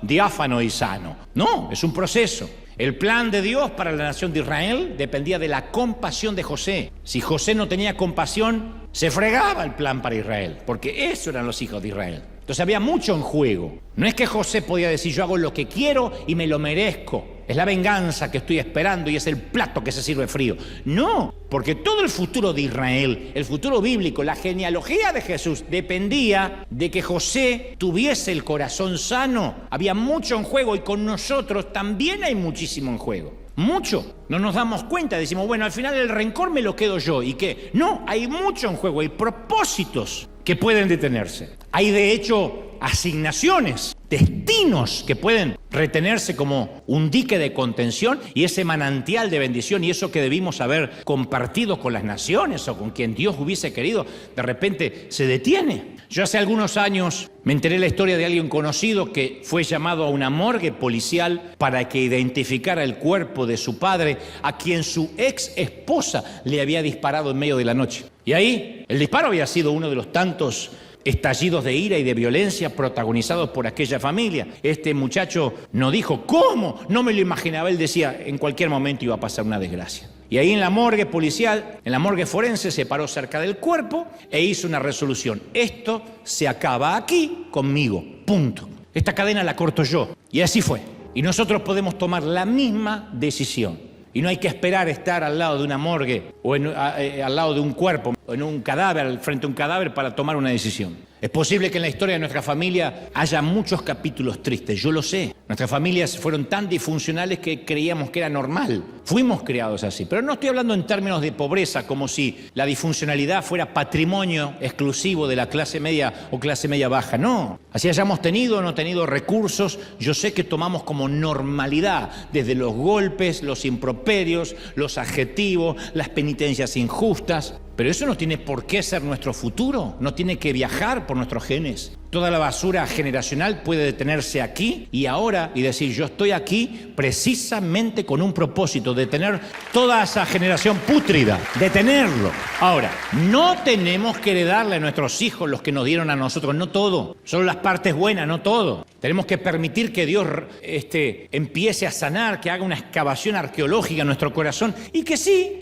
diáfano y sano. No, es un proceso. El plan de Dios para la nación de Israel dependía de la compasión de José. Si José no tenía compasión, se fregaba el plan para Israel, porque esos eran los hijos de Israel. Entonces había mucho en juego. No es que José podía decir, yo hago lo que quiero y me lo merezco. Es la venganza que estoy esperando y es el plato que se sirve frío. No, porque todo el futuro de Israel, el futuro bíblico, la genealogía de Jesús, dependía de que José tuviese el corazón sano. Había mucho en juego y con nosotros también hay muchísimo en juego. Mucho. No nos damos cuenta, decimos, bueno, al final el rencor me lo quedo yo. ¿Y qué? No, hay mucho en juego, hay propósitos que pueden detenerse. Hay de hecho asignaciones, destinos que pueden retenerse como un dique de contención y ese manantial de bendición y eso que debimos haber compartido con las naciones o con quien Dios hubiese querido, de repente se detiene. Yo hace algunos años me enteré la historia de alguien conocido que fue llamado a una morgue policial para que identificara el cuerpo de su padre a quien su ex esposa le había disparado en medio de la noche. Y ahí el disparo había sido uno de los tantos estallidos de ira y de violencia protagonizados por aquella familia. Este muchacho no dijo, ¿cómo? No me lo imaginaba. Él decía, en cualquier momento iba a pasar una desgracia. Y ahí en la morgue policial, en la morgue forense, se paró cerca del cuerpo e hizo una resolución. Esto se acaba aquí conmigo, punto. Esta cadena la corto yo. Y así fue. Y nosotros podemos tomar la misma decisión. Y no hay que esperar estar al lado de una morgue o al lado de un cuerpo o en un cadáver, frente a un cadáver para tomar una decisión. Es posible que en la historia de nuestra familia haya muchos capítulos tristes, yo lo sé. Nuestras familias fueron tan disfuncionales que creíamos que era normal. Fuimos criados así, pero no estoy hablando en términos de pobreza, como si la disfuncionalidad fuera patrimonio exclusivo de la clase media o clase media baja. No, así hayamos tenido o no tenido recursos, yo sé que tomamos como normalidad desde los golpes, los improperios, los adjetivos, las penitencias injustas. Pero eso no tiene por qué ser nuestro futuro, no tiene que viajar por nuestros genes. Toda la basura generacional puede detenerse aquí y ahora y decir, yo estoy aquí precisamente con un propósito, de tener toda esa generación pútrida, detenerlo. Ahora, no tenemos que heredarle a nuestros hijos los que nos dieron a nosotros, no todo, solo las partes buenas, no todo. Tenemos que permitir que Dios empiece a sanar, que haga una excavación arqueológica en nuestro corazón y que sí,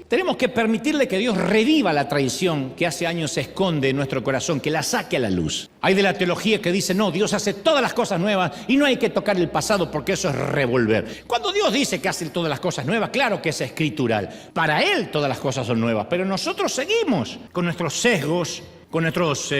tenemos que permitirle que Dios reviva la traición que hace años se esconde en nuestro corazón, que la saque a la luz. Hay de la teología que dice, no, Dios hace todas las cosas nuevas y no hay que tocar el pasado porque eso es revolver. Cuando Dios dice que hace todas las cosas nuevas, claro que es escritural. Para Él todas las cosas son nuevas, pero nosotros seguimos con nuestros sesgos, con nuestros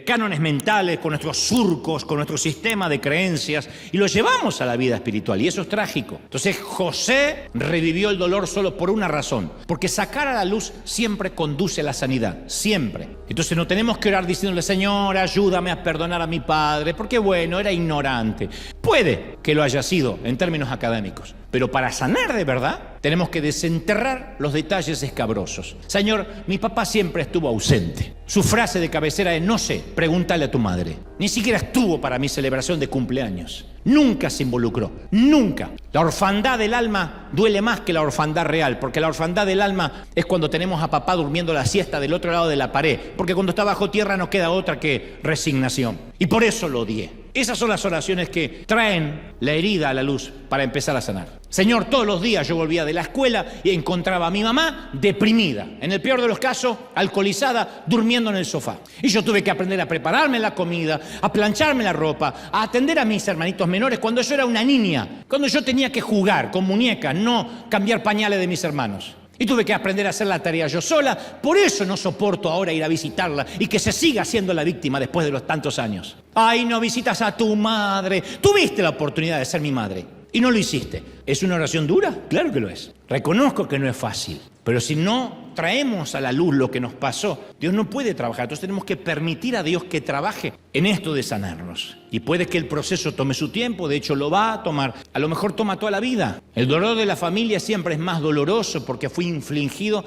cánones mentales, con nuestros surcos, con nuestro sistema de creencias y lo llevamos a la vida espiritual y eso es trágico. Entonces José revivió el dolor solo por una razón, porque sacar a la luz siempre conduce a la sanidad, siempre. Entonces no tenemos que orar diciéndole, Señor, ayúdame a perdonar a mi padre, porque bueno, era ignorante. Puede que lo haya sido en términos académicos, pero para sanar de verdad tenemos que desenterrar los detalles escabrosos. Señor, mi papá siempre estuvo ausente. Su frase de cabecera es, no sé, pregúntale a tu madre. Ni siquiera estuvo para mi celebración de cumpleaños. Nunca se involucró, nunca. La orfandad del alma duele más que la orfandad real, porque la orfandad del alma es cuando tenemos a papá durmiendo la siesta del otro lado de la pared, porque cuando está bajo tierra no queda otra que resignación. Y por eso lo odié. Esas son las oraciones que traen la herida a la luz para empezar a sanar. Señor, todos los días yo volvía de la escuela y encontraba a mi mamá deprimida, en el peor de los casos, alcoholizada, durmiendo en el sofá. Y yo tuve que aprender a prepararme la comida, a plancharme la ropa, a atender a mis hermanitos menores cuando yo era una niña, cuando yo tenía que jugar con muñecas, no cambiar pañales de mis hermanos. Y tuve que aprender a hacer la tarea yo sola, por eso no soporto ahora ir a visitarla y que se siga siendo la víctima después de los tantos años. Ay, no visitas a tu madre. Tuviste la oportunidad de ser mi madre. y no lo hiciste. ¿Es una oración dura? Claro que lo es. Reconozco que no es fácil, pero si no traemos a la luz lo que nos pasó, Dios no puede trabajar. Entonces tenemos que permitir a Dios que trabaje en esto de sanarnos. Y puede que el proceso tome su tiempo, de hecho lo va a tomar. A lo mejor toma toda la vida. El dolor de la familia siempre es más doloroso porque fue infringido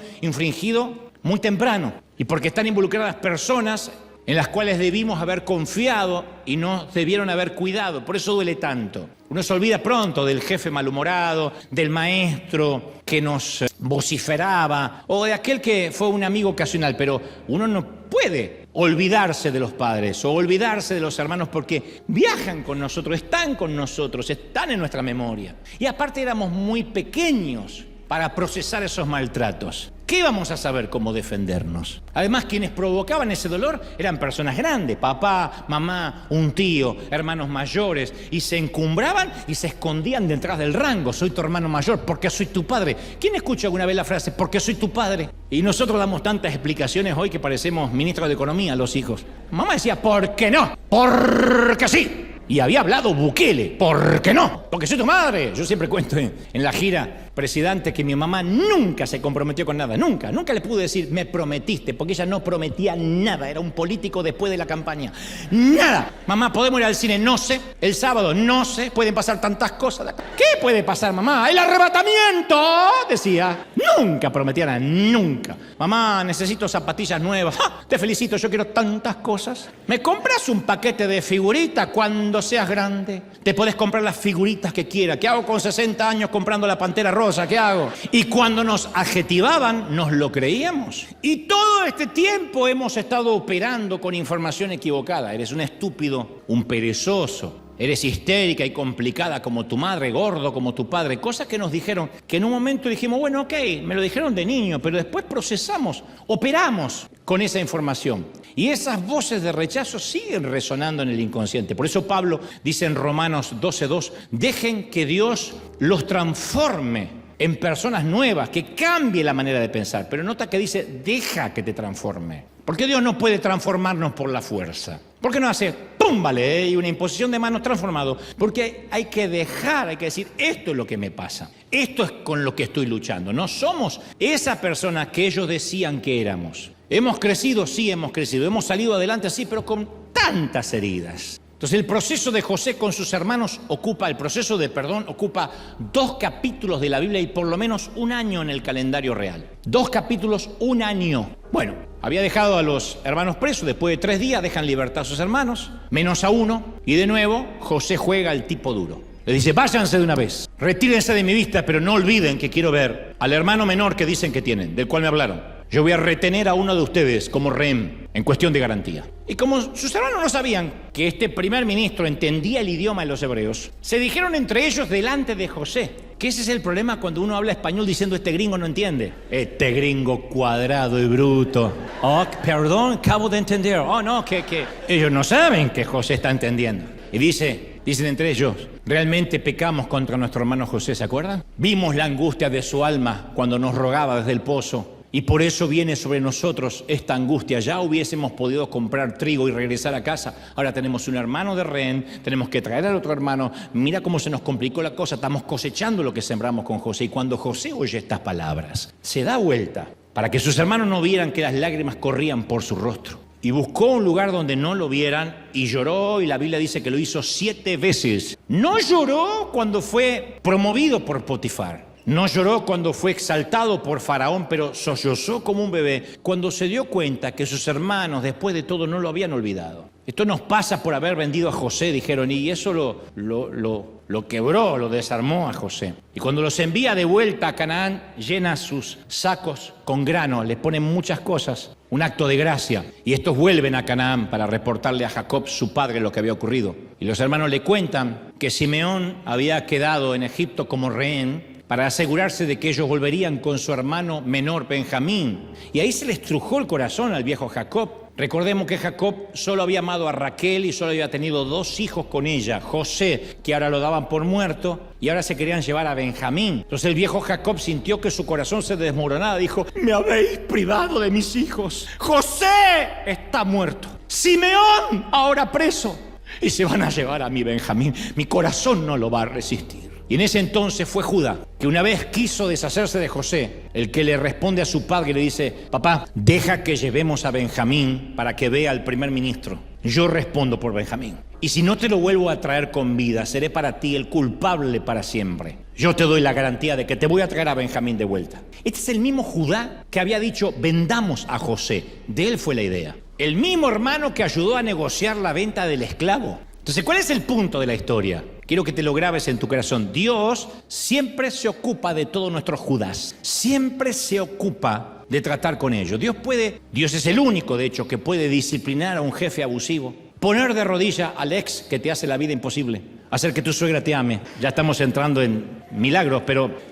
muy temprano y porque están involucradas personas en las cuales debimos haber confiado y no debieron haber cuidado. Por eso duele tanto. Uno se olvida pronto del jefe malhumorado, del maestro que nos vociferaba o de aquel que fue un amigo ocasional, pero uno no puede olvidarse de los padres o olvidarse de los hermanos porque viajan con nosotros, están con nosotros, están en nuestra memoria. Y aparte éramos muy pequeños para procesar esos maltratos. ¿Qué íbamos a saber cómo defendernos? Además, quienes provocaban ese dolor eran personas grandes, papá, mamá, un tío, hermanos mayores, y se encumbraban y se escondían detrás del rango. Soy tu hermano mayor, porque soy tu padre. ¿Quién escucha alguna vez la frase, porque soy tu padre? Y nosotros damos tantas explicaciones hoy que parecemos ministros de Economía, los hijos. Mamá decía, ¿por qué no? Porque sí. Y había hablado Bukele, ¿por qué no? Porque soy tu madre. Yo siempre cuento en la gira presidente que mi mamá nunca se comprometió con nada, nunca le pude decir me prometiste, porque ella no prometía nada, era un político después de la campaña, nada. Mamá, ¿podemos ir al cine? No sé. El sábado, no sé. Pueden pasar tantas cosas. ¿Qué puede pasar, mamá? ¡El arrebatamiento! Decía. Nunca prometía nada, nunca. Mamá, necesito zapatillas nuevas. ¡Ja! Te felicito, yo quiero tantas cosas. ¿Me compras un paquete de figuritas cuando seas grande? Te podés comprar las figuritas que quieras. ¿Qué hago con 60 años comprando la Pantera Rosa? ¿Qué hago? Y cuando nos adjetivaban, nos lo creíamos. Y todo este tiempo hemos estado operando con información equivocada. Eres un estúpido, un perezoso. Eres histérica y complicada como tu madre, gordo como tu padre. Cosas que nos dijeron, que en un momento dijimos, bueno, ok, me lo dijeron de niño, pero después procesamos, operamos con esa información. Y esas voces de rechazo siguen resonando en el inconsciente. Por eso Pablo dice en Romanos 12:2, dejen que Dios los transforme en personas nuevas, que cambie la manera de pensar. Pero nota que dice, deja que te transforme. Porque Dios no puede transformarnos por la fuerza. ¿Por qué no hace, pum, vale, y una imposición de manos transformado? Porque hay que dejar, hay que decir, esto es lo que me pasa. Esto es con lo que estoy luchando. No somos esa persona que ellos decían que éramos. Hemos crecido, sí hemos crecido. Hemos salido adelante, sí, pero con tantas heridas. Entonces el proceso de José con sus hermanos el proceso de perdón ocupa 2 capítulos de la Biblia y por lo menos 1 año en el calendario real. 2 capítulos, 1 año. Bueno, había dejado a los hermanos presos, después de 3 días dejan libertad a sus hermanos, menos a uno, y de nuevo José juega al tipo duro. Le dice, váyanse de una vez, retírense de mi vista, pero no olviden que quiero ver al hermano menor que dicen que tienen, del cual me hablaron. Yo voy a retener a uno de ustedes como rehén en cuestión de garantía. Y como sus hermanos no sabían que este primer ministro entendía el idioma de los hebreos, se dijeron entre ellos delante de José, que ese es el problema cuando uno habla español diciendo este gringo no entiende. Este gringo cuadrado y bruto. Oh, perdón, acabo de entender. Oh, no, que ellos no saben que José está entendiendo. Y dicen entre ellos, realmente pecamos contra nuestro hermano José, ¿se acuerdan? Vimos la angustia de su alma cuando nos rogaba desde el pozo. Y por eso viene sobre nosotros esta angustia. Ya hubiésemos podido comprar trigo y regresar a casa. Ahora tenemos un hermano de rehén, tenemos que traer al otro hermano. Mira cómo se nos complicó la cosa. Estamos cosechando lo que sembramos con José. Y cuando José oye estas palabras, se da vuelta para que sus hermanos no vieran que las lágrimas corrían por su rostro. Y buscó un lugar donde no lo vieran y lloró, y la Biblia dice que lo hizo 7 veces. No lloró cuando fue promovido por Potifar. No lloró cuando fue exaltado por Faraón, pero sollozó como un bebé cuando se dio cuenta que sus hermanos, después de todo, no lo habían olvidado. Esto nos pasa por haber vendido a José, dijeron, y eso lo quebró, lo desarmó a José. Y cuando los envía de vuelta a Canaán, llena sus sacos con grano, les ponen muchas cosas, un acto de gracia. Y estos vuelven a Canaán para reportarle a Jacob, su padre, lo que había ocurrido. Y los hermanos le cuentan que Simeón había quedado en Egipto como rehén, para asegurarse de que ellos volverían con su hermano menor Benjamín. Y ahí se les estrujó el corazón al viejo Jacob. Recordemos que Jacob solo había amado a Raquel y solo había tenido 2 hijos con ella, José, que ahora lo daban por muerto, y ahora se querían llevar a Benjamín. Entonces el viejo Jacob sintió que su corazón se desmoronaba, dijo, me habéis privado de mis hijos. José está muerto, Simeón ahora preso, y se van a llevar a mi Benjamín. Mi corazón no lo va a resistir. Y en ese entonces fue Judá, que una vez quiso deshacerse de José, el que le responde a su padre y le dice: papá, deja que llevemos a Benjamín para que vea al primer ministro. Yo respondo por Benjamín. Y si no te lo vuelvo a traer con vida, seré para ti el culpable para siempre. Yo te doy la garantía de que te voy a traer a Benjamín de vuelta. Este es el mismo Judá que había dicho: vendamos a José. De él fue la idea. El mismo hermano que ayudó a negociar la venta del esclavo. Entonces, ¿cuál es el punto de la historia? Quiero que te lo grabes en tu corazón. Dios siempre se ocupa de todos nuestros Judás. Siempre se ocupa de tratar con ellos. Dios es el único, de hecho, que puede disciplinar a un jefe abusivo, poner de rodilla al ex que te hace la vida imposible, hacer que tu suegra te ame. Ya estamos entrando en milagros,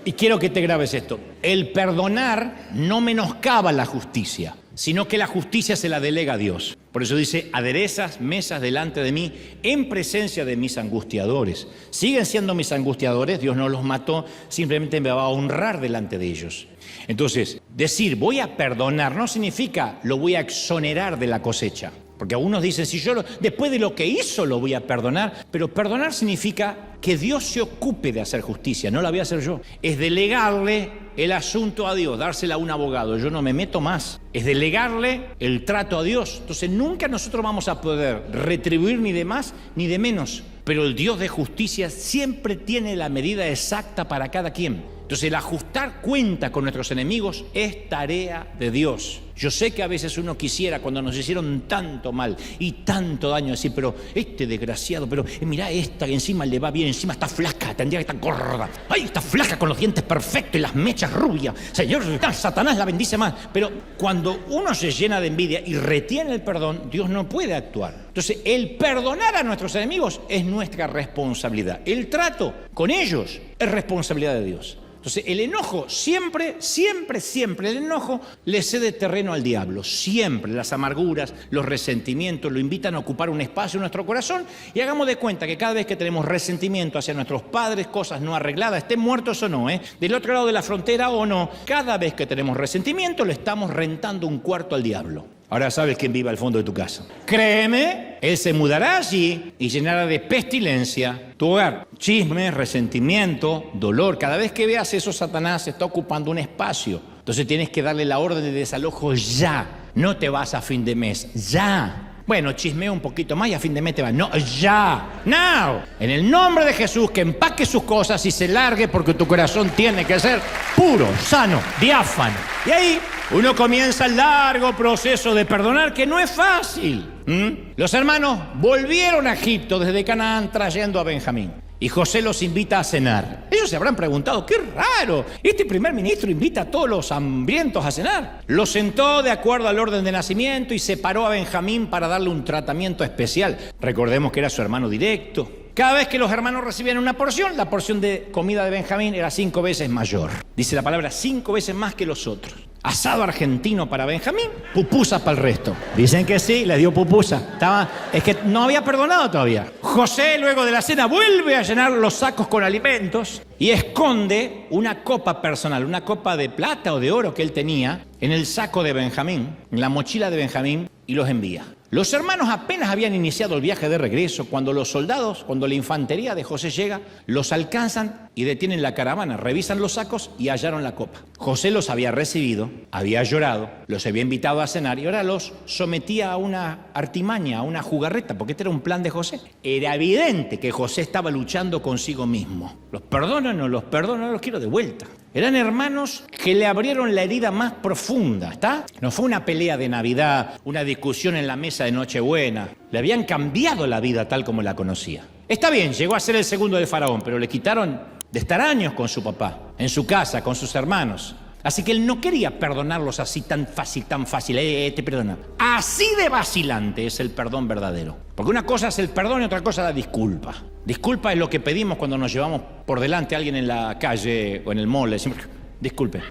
y quiero que te grabes esto. El perdonar no menoscaba la justicia, sino que la justicia se la delega a Dios. Por eso dice: aderezas mesas delante de mí en presencia de mis angustiadores. Siguen siendo mis angustiadores, Dios no los mató, simplemente me va a honrar delante de ellos. Entonces, decir voy a perdonar no significa lo voy a exonerar de la cosecha. Porque algunos dicen, si yo después de lo que hizo lo voy a perdonar, pero perdonar significa que Dios se ocupe de hacer justicia, no la voy a hacer yo. Es delegarle el asunto a Dios, dársela a un abogado, yo no me meto más. Es delegarle el trato a Dios. Entonces nunca nosotros vamos a poder retribuir ni de más ni de menos, pero el Dios de justicia siempre tiene la medida exacta para cada quien. Entonces el ajustar cuenta con nuestros enemigos es tarea de Dios. Yo sé que a veces uno quisiera, cuando nos hicieron tanto mal y tanto daño, decir, pero este desgraciado, pero mirá esta que encima le va bien, encima está flaca, tendría que estar gorda. Ay, está flaca con los dientes perfectos y las mechas rubias. Señor, Satanás la bendice más. Pero cuando uno se llena de envidia y retiene el perdón, Dios no puede actuar. Entonces el perdonar a nuestros enemigos es nuestra responsabilidad. El trato con ellos es responsabilidad de Dios. Entonces el enojo siempre, el enojo le cede terreno al diablo. Siempre las amarguras, los resentimientos lo invitan a ocupar un espacio en nuestro corazón, y hagamos de cuenta que cada vez que tenemos resentimiento hacia nuestros padres, cosas no arregladas, estén muertos o no, del otro lado de la frontera o no, cada vez que tenemos resentimiento le estamos rentando un cuarto al diablo. Ahora sabes quién vive al fondo de tu casa. Créeme, él se mudará allí y llenará de pestilencia tu hogar. Chisme, resentimiento, dolor. Cada vez que veas eso, Satanás está ocupando un espacio. Entonces tienes que darle la orden de desalojo ya. No te vas a fin de mes, ya. Bueno, chismea un poquito más y a fin de mes te va. No, ya. Now. En el nombre de Jesús, que empaque sus cosas y se largue, porque tu corazón tiene que ser puro, sano, diáfano. Y ahí uno comienza el largo proceso de perdonar, que no es fácil. Los hermanos volvieron a Egipto desde Canaán trayendo a Benjamín. Y José los invita a cenar. Ellos se habrán preguntado, qué raro, este primer ministro invita a todos los hambrientos a cenar. Los sentó de acuerdo al orden de nacimiento y separó a Benjamín para darle un tratamiento especial. Recordemos que era su hermano directo. Cada vez que los hermanos recibían una porción, la porción de comida de Benjamín era 5 veces mayor. Dice la palabra 5 veces más que los otros. Asado argentino para Benjamín, pupusas para el resto. Dicen que sí, les dio pupusa. Es que no había perdonado todavía. José, luego de la cena, vuelve a llenar los sacos con alimentos y esconde una copa personal, una copa de plata o de oro que él tenía en el saco de Benjamín, en la mochila de Benjamín, y los envía. Los hermanos apenas habían iniciado el viaje de regreso cuando los soldados, cuando la infantería de José llega, los alcanzan y detienen la caravana, revisan los sacos y hallaron la copa. José los había recibido, había llorado, los había invitado a cenar y ahora los sometía a una artimaña, a una jugarreta, porque este era un plan de José. Era evidente que José estaba luchando consigo mismo. ¿Los perdono o no los perdono? No los quiero de vuelta. Eran hermanos que le abrieron la herida más profunda, ¿está? No fue una pelea de Navidad, una discusión en la mesa de Nochebuena. Le habían cambiado la vida tal como la conocía. Está bien, llegó a ser el segundo de Faraón, pero le quitaron de estar años con su papá, en su casa, con sus hermanos. Así que él no quería perdonarlos así tan fácil, te perdona. Así de vacilante es el perdón verdadero. Porque una cosa es el perdón y otra cosa la disculpa. Disculpa es lo que pedimos cuando nos llevamos por delante a alguien en la calle o en el mall. Decimos, disculpe.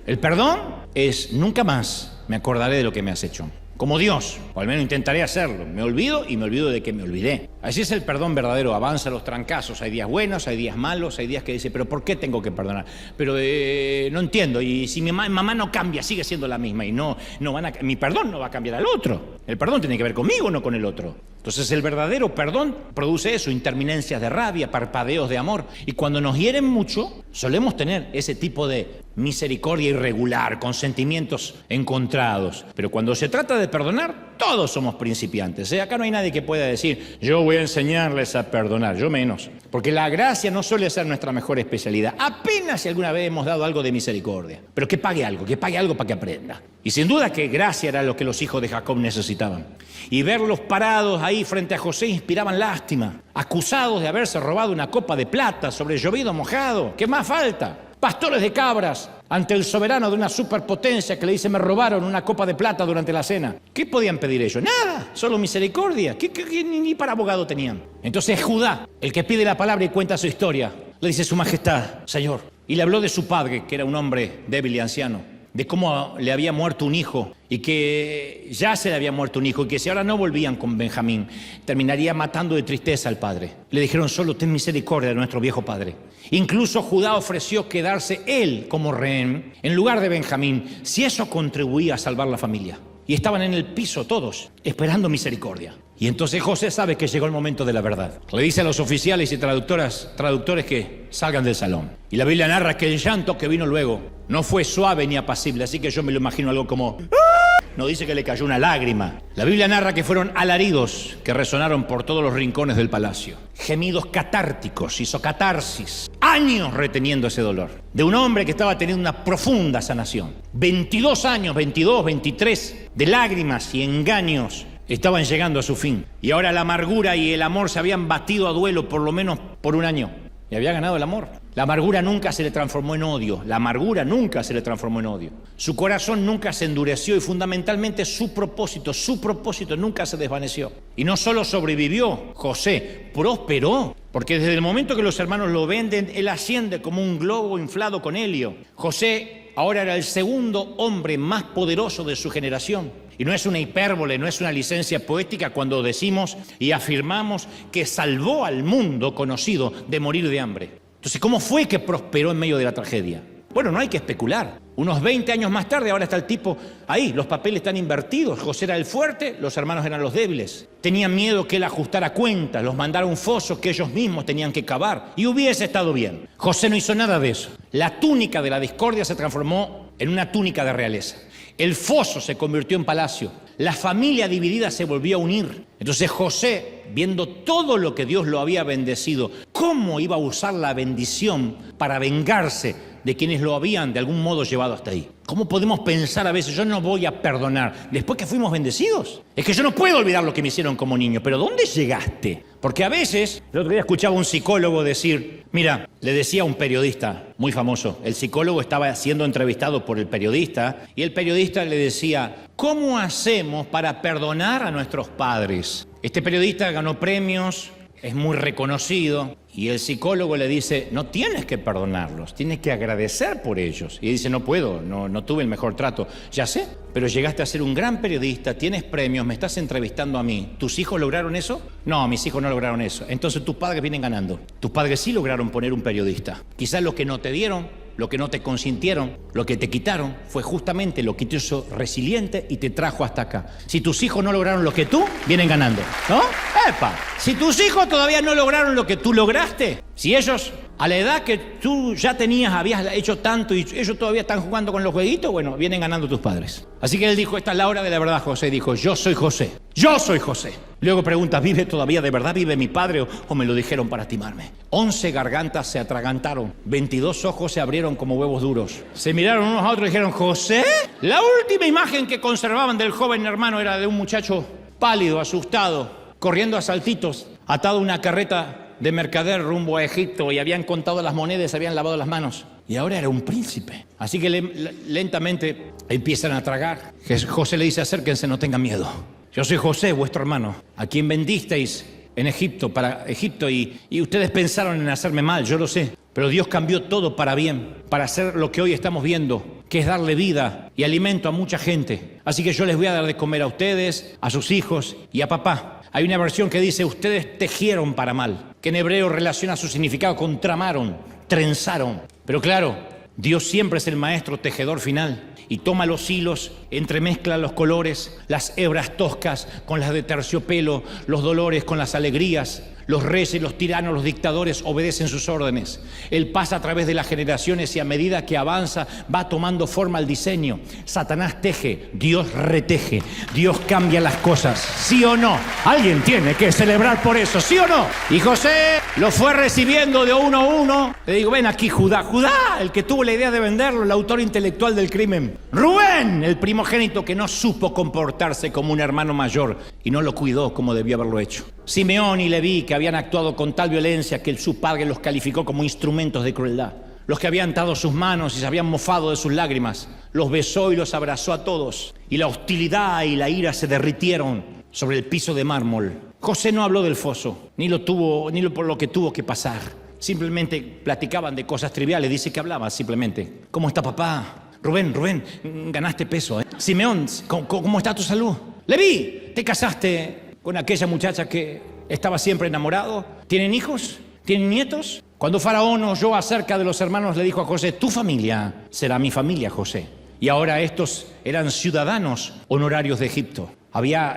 El perdón es nunca más me acordaré de lo que me has hecho. Como Dios, o al menos intentaré hacerlo. Me olvido y me olvido de que me olvidé. Así es el perdón verdadero, avanza los trancazos. Hay días buenos, hay días malos, hay días que dice, pero ¿por qué tengo que perdonar? Pero no entiendo, y si mi mamá no cambia, sigue siendo la misma, y mi perdón no va a cambiar al otro. El perdón tiene que ver conmigo, no con el otro. Entonces el verdadero perdón produce eso, interminencias de rabia, parpadeos de amor. Y cuando nos hieren mucho, solemos tener ese tipo de misericordia irregular, con sentimientos encontrados. Pero cuando se trata de perdonar, todos somos principiantes. Acá no hay nadie que pueda decir, yo voy a enseñarles a perdonar, yo menos. Porque la gracia no suele ser nuestra mejor especialidad. Apenas si alguna vez hemos dado algo de misericordia. Pero que pague algo para que aprenda. Y sin duda que gracia era lo que los hijos de Jacob necesitaban. Y verlos parados ahí frente a José inspiraban lástima. Acusados de haberse robado una copa de plata sobre llovido mojado. ¿Qué más falta? Pastores de cabras ante el soberano de una superpotencia que le dice, me robaron una copa de plata durante la cena. ¿Qué podían pedir ellos? Nada, solo misericordia. ¿Qué ni para abogado tenían? Entonces Judá, el que pide la palabra y cuenta su historia, le dice, su majestad, señor. Y le habló de su padre, que era un hombre débil y anciano, de cómo le había muerto un hijo y que ya se le había muerto un hijo y que si ahora no volvían con Benjamín, terminaría matando de tristeza al padre. Le dijeron, solo ten misericordia de nuestro viejo padre. Incluso Judá ofreció quedarse él como rehén en lugar de Benjamín, si eso contribuía a salvar la familia. Y estaban en el piso todos, esperando misericordia. Y entonces José sabe que llegó el momento de la verdad. Le dice a los oficiales y traductores que salgan del salón. Y la Biblia narra que el llanto que vino luego no fue suave ni apacible, así que yo me lo imagino algo como... No dice que le cayó una lágrima. La Biblia narra que fueron alaridos que resonaron por todos los rincones del palacio. Gemidos catárticos, hizo catarsis. Años reteniendo ese dolor. De un hombre que estaba teniendo una profunda sanación. 22 años, 22, 23 de lágrimas y engaños estaban llegando a su fin. Y ahora la amargura y el amor se habían batido a duelo por lo menos por un año. Y había ganado el amor. La amargura nunca se le transformó en odio. La amargura nunca se le transformó en odio. Su corazón nunca se endureció y fundamentalmente su propósito nunca se desvaneció. Y no solo sobrevivió, José prosperó. Porque desde el momento que los hermanos lo venden, él asciende como un globo inflado con helio. José ahora era el segundo hombre más poderoso de su generación. Y no es una hipérbole, no es una licencia poética cuando decimos y afirmamos que salvó al mundo conocido de morir de hambre. Entonces, ¿cómo fue que prosperó en medio de la tragedia? Bueno, no hay que especular. Unos 20 años más tarde, ahora está el tipo ahí, los papeles están invertidos. José era el fuerte, los hermanos eran los débiles. Tenían miedo que él ajustara cuentas, los mandara a un foso que ellos mismos tenían que cavar. Y hubiese estado bien. José no hizo nada de eso. La túnica de la discordia se transformó en una túnica de realeza. El foso se convirtió en palacio. La familia dividida se volvió a unir. Entonces José, viendo todo lo que Dios lo había bendecido, ¿cómo iba a usar la bendición para vengarse de quienes lo habían de algún modo llevado hasta ahí? ¿Cómo podemos pensar a veces, yo no voy a perdonar después que fuimos bendecidos? Es que yo no puedo olvidar lo que me hicieron como niño, pero ¿dónde llegaste? Porque a veces, el otro día escuchaba a un psicólogo decir, mira, le decía a un periodista muy famoso, el psicólogo estaba siendo entrevistado por el periodista y el periodista le decía, ¿cómo hacemos para perdonar a nuestros padres? Este periodista ganó premios, es muy reconocido y el psicólogo le dice, no tienes que perdonarlos, tienes que agradecer por ellos. Y dice, no puedo, no tuve el mejor trato. Ya sé, pero llegaste a ser un gran periodista, tienes premios, me estás entrevistando a mí. ¿Tus hijos lograron eso? No, mis hijos no lograron eso. Entonces tus padres vienen ganando. Tus padres sí lograron poner un periodista. Quizás lo que no te dieron, lo que no te consintieron, lo que te quitaron, fue justamente lo que te hizo resiliente y te trajo hasta acá. Si tus hijos no lograron lo que tú, vienen ganando, ¿no? ¡Epa! Si tus hijos todavía no lograron lo que tú lograste, si ellos a la edad que tú ya tenías, habías hecho tanto y ellos todavía están jugando con los jueguitos, bueno, vienen ganando tus padres. Así que él dijo, esta es la hora de la verdad, José. Dijo, yo soy José. Yo soy José. Luego pregunta, ¿vive todavía de verdad? ¿Vive mi padre o me lo dijeron para timarme? 11 gargantas se atragantaron. 22 ojos se abrieron como huevos duros. Se miraron unos a otros y dijeron, ¿José? La última imagen que conservaban del joven hermano era de un muchacho pálido, asustado, corriendo a saltitos, atado a una carreta de mercader rumbo a Egipto y habían contado las monedas, habían lavado las manos. Y ahora era un príncipe. Así que lentamente empiezan a tragar. José le dice, acérquense, no tengan miedo. Yo soy José, vuestro hermano, a quien vendisteis en Egipto, para Egipto, y ustedes pensaron en hacerme mal, yo lo sé. Pero Dios cambió todo para bien, para hacer lo que hoy estamos viendo, que es darle vida y alimento a mucha gente. Así que yo les voy a dar de comer a ustedes, a sus hijos y a papá. Hay una versión que dice, ustedes tejieron para mal, que en hebreo relaciona su significado con tramaron, trenzaron. Pero claro, Dios siempre es el maestro tejedor final y toma los hilos, entremezcla los colores, las hebras toscas con las de terciopelo, los dolores con las alegrías. Los reyes, los tiranos, los dictadores obedecen sus órdenes. Él pasa a través de las generaciones y a medida que avanza va tomando forma el diseño. Satanás teje, Dios reteje, Dios cambia las cosas. ¿Sí o no? Alguien tiene que celebrar por eso, ¿sí o no? Y José lo fue recibiendo de uno a uno. Le digo, ven aquí Judá, el que tuvo la idea de venderlo, el autor intelectual del crimen. Rubén, el primogénito que no supo comportarse como un hermano mayor y no lo cuidó como debió haberlo hecho. Simeón y Leví, que habían actuado con tal violencia que su padre los calificó como instrumentos de crueldad. Los que habían atado sus manos y se habían mofado de sus lágrimas, los besó y los abrazó a todos. Y la hostilidad y la ira se derritieron sobre el piso de mármol. José no habló del foso, ni por lo que tuvo que pasar. Simplemente platicaban de cosas triviales. Dice que hablaba simplemente. ¿Cómo está papá? Rubén, ganaste peso, ¿eh? Simeón, ¿cómo está tu salud? Leví, ¿te casaste con aquella muchacha que estaba siempre enamorado? ¿Tienen hijos? ¿Tienen nietos? Cuando Faraón oyó acerca de los hermanos, le dijo a José, tu familia será mi familia, José. Y ahora estos eran ciudadanos honorarios de Egipto.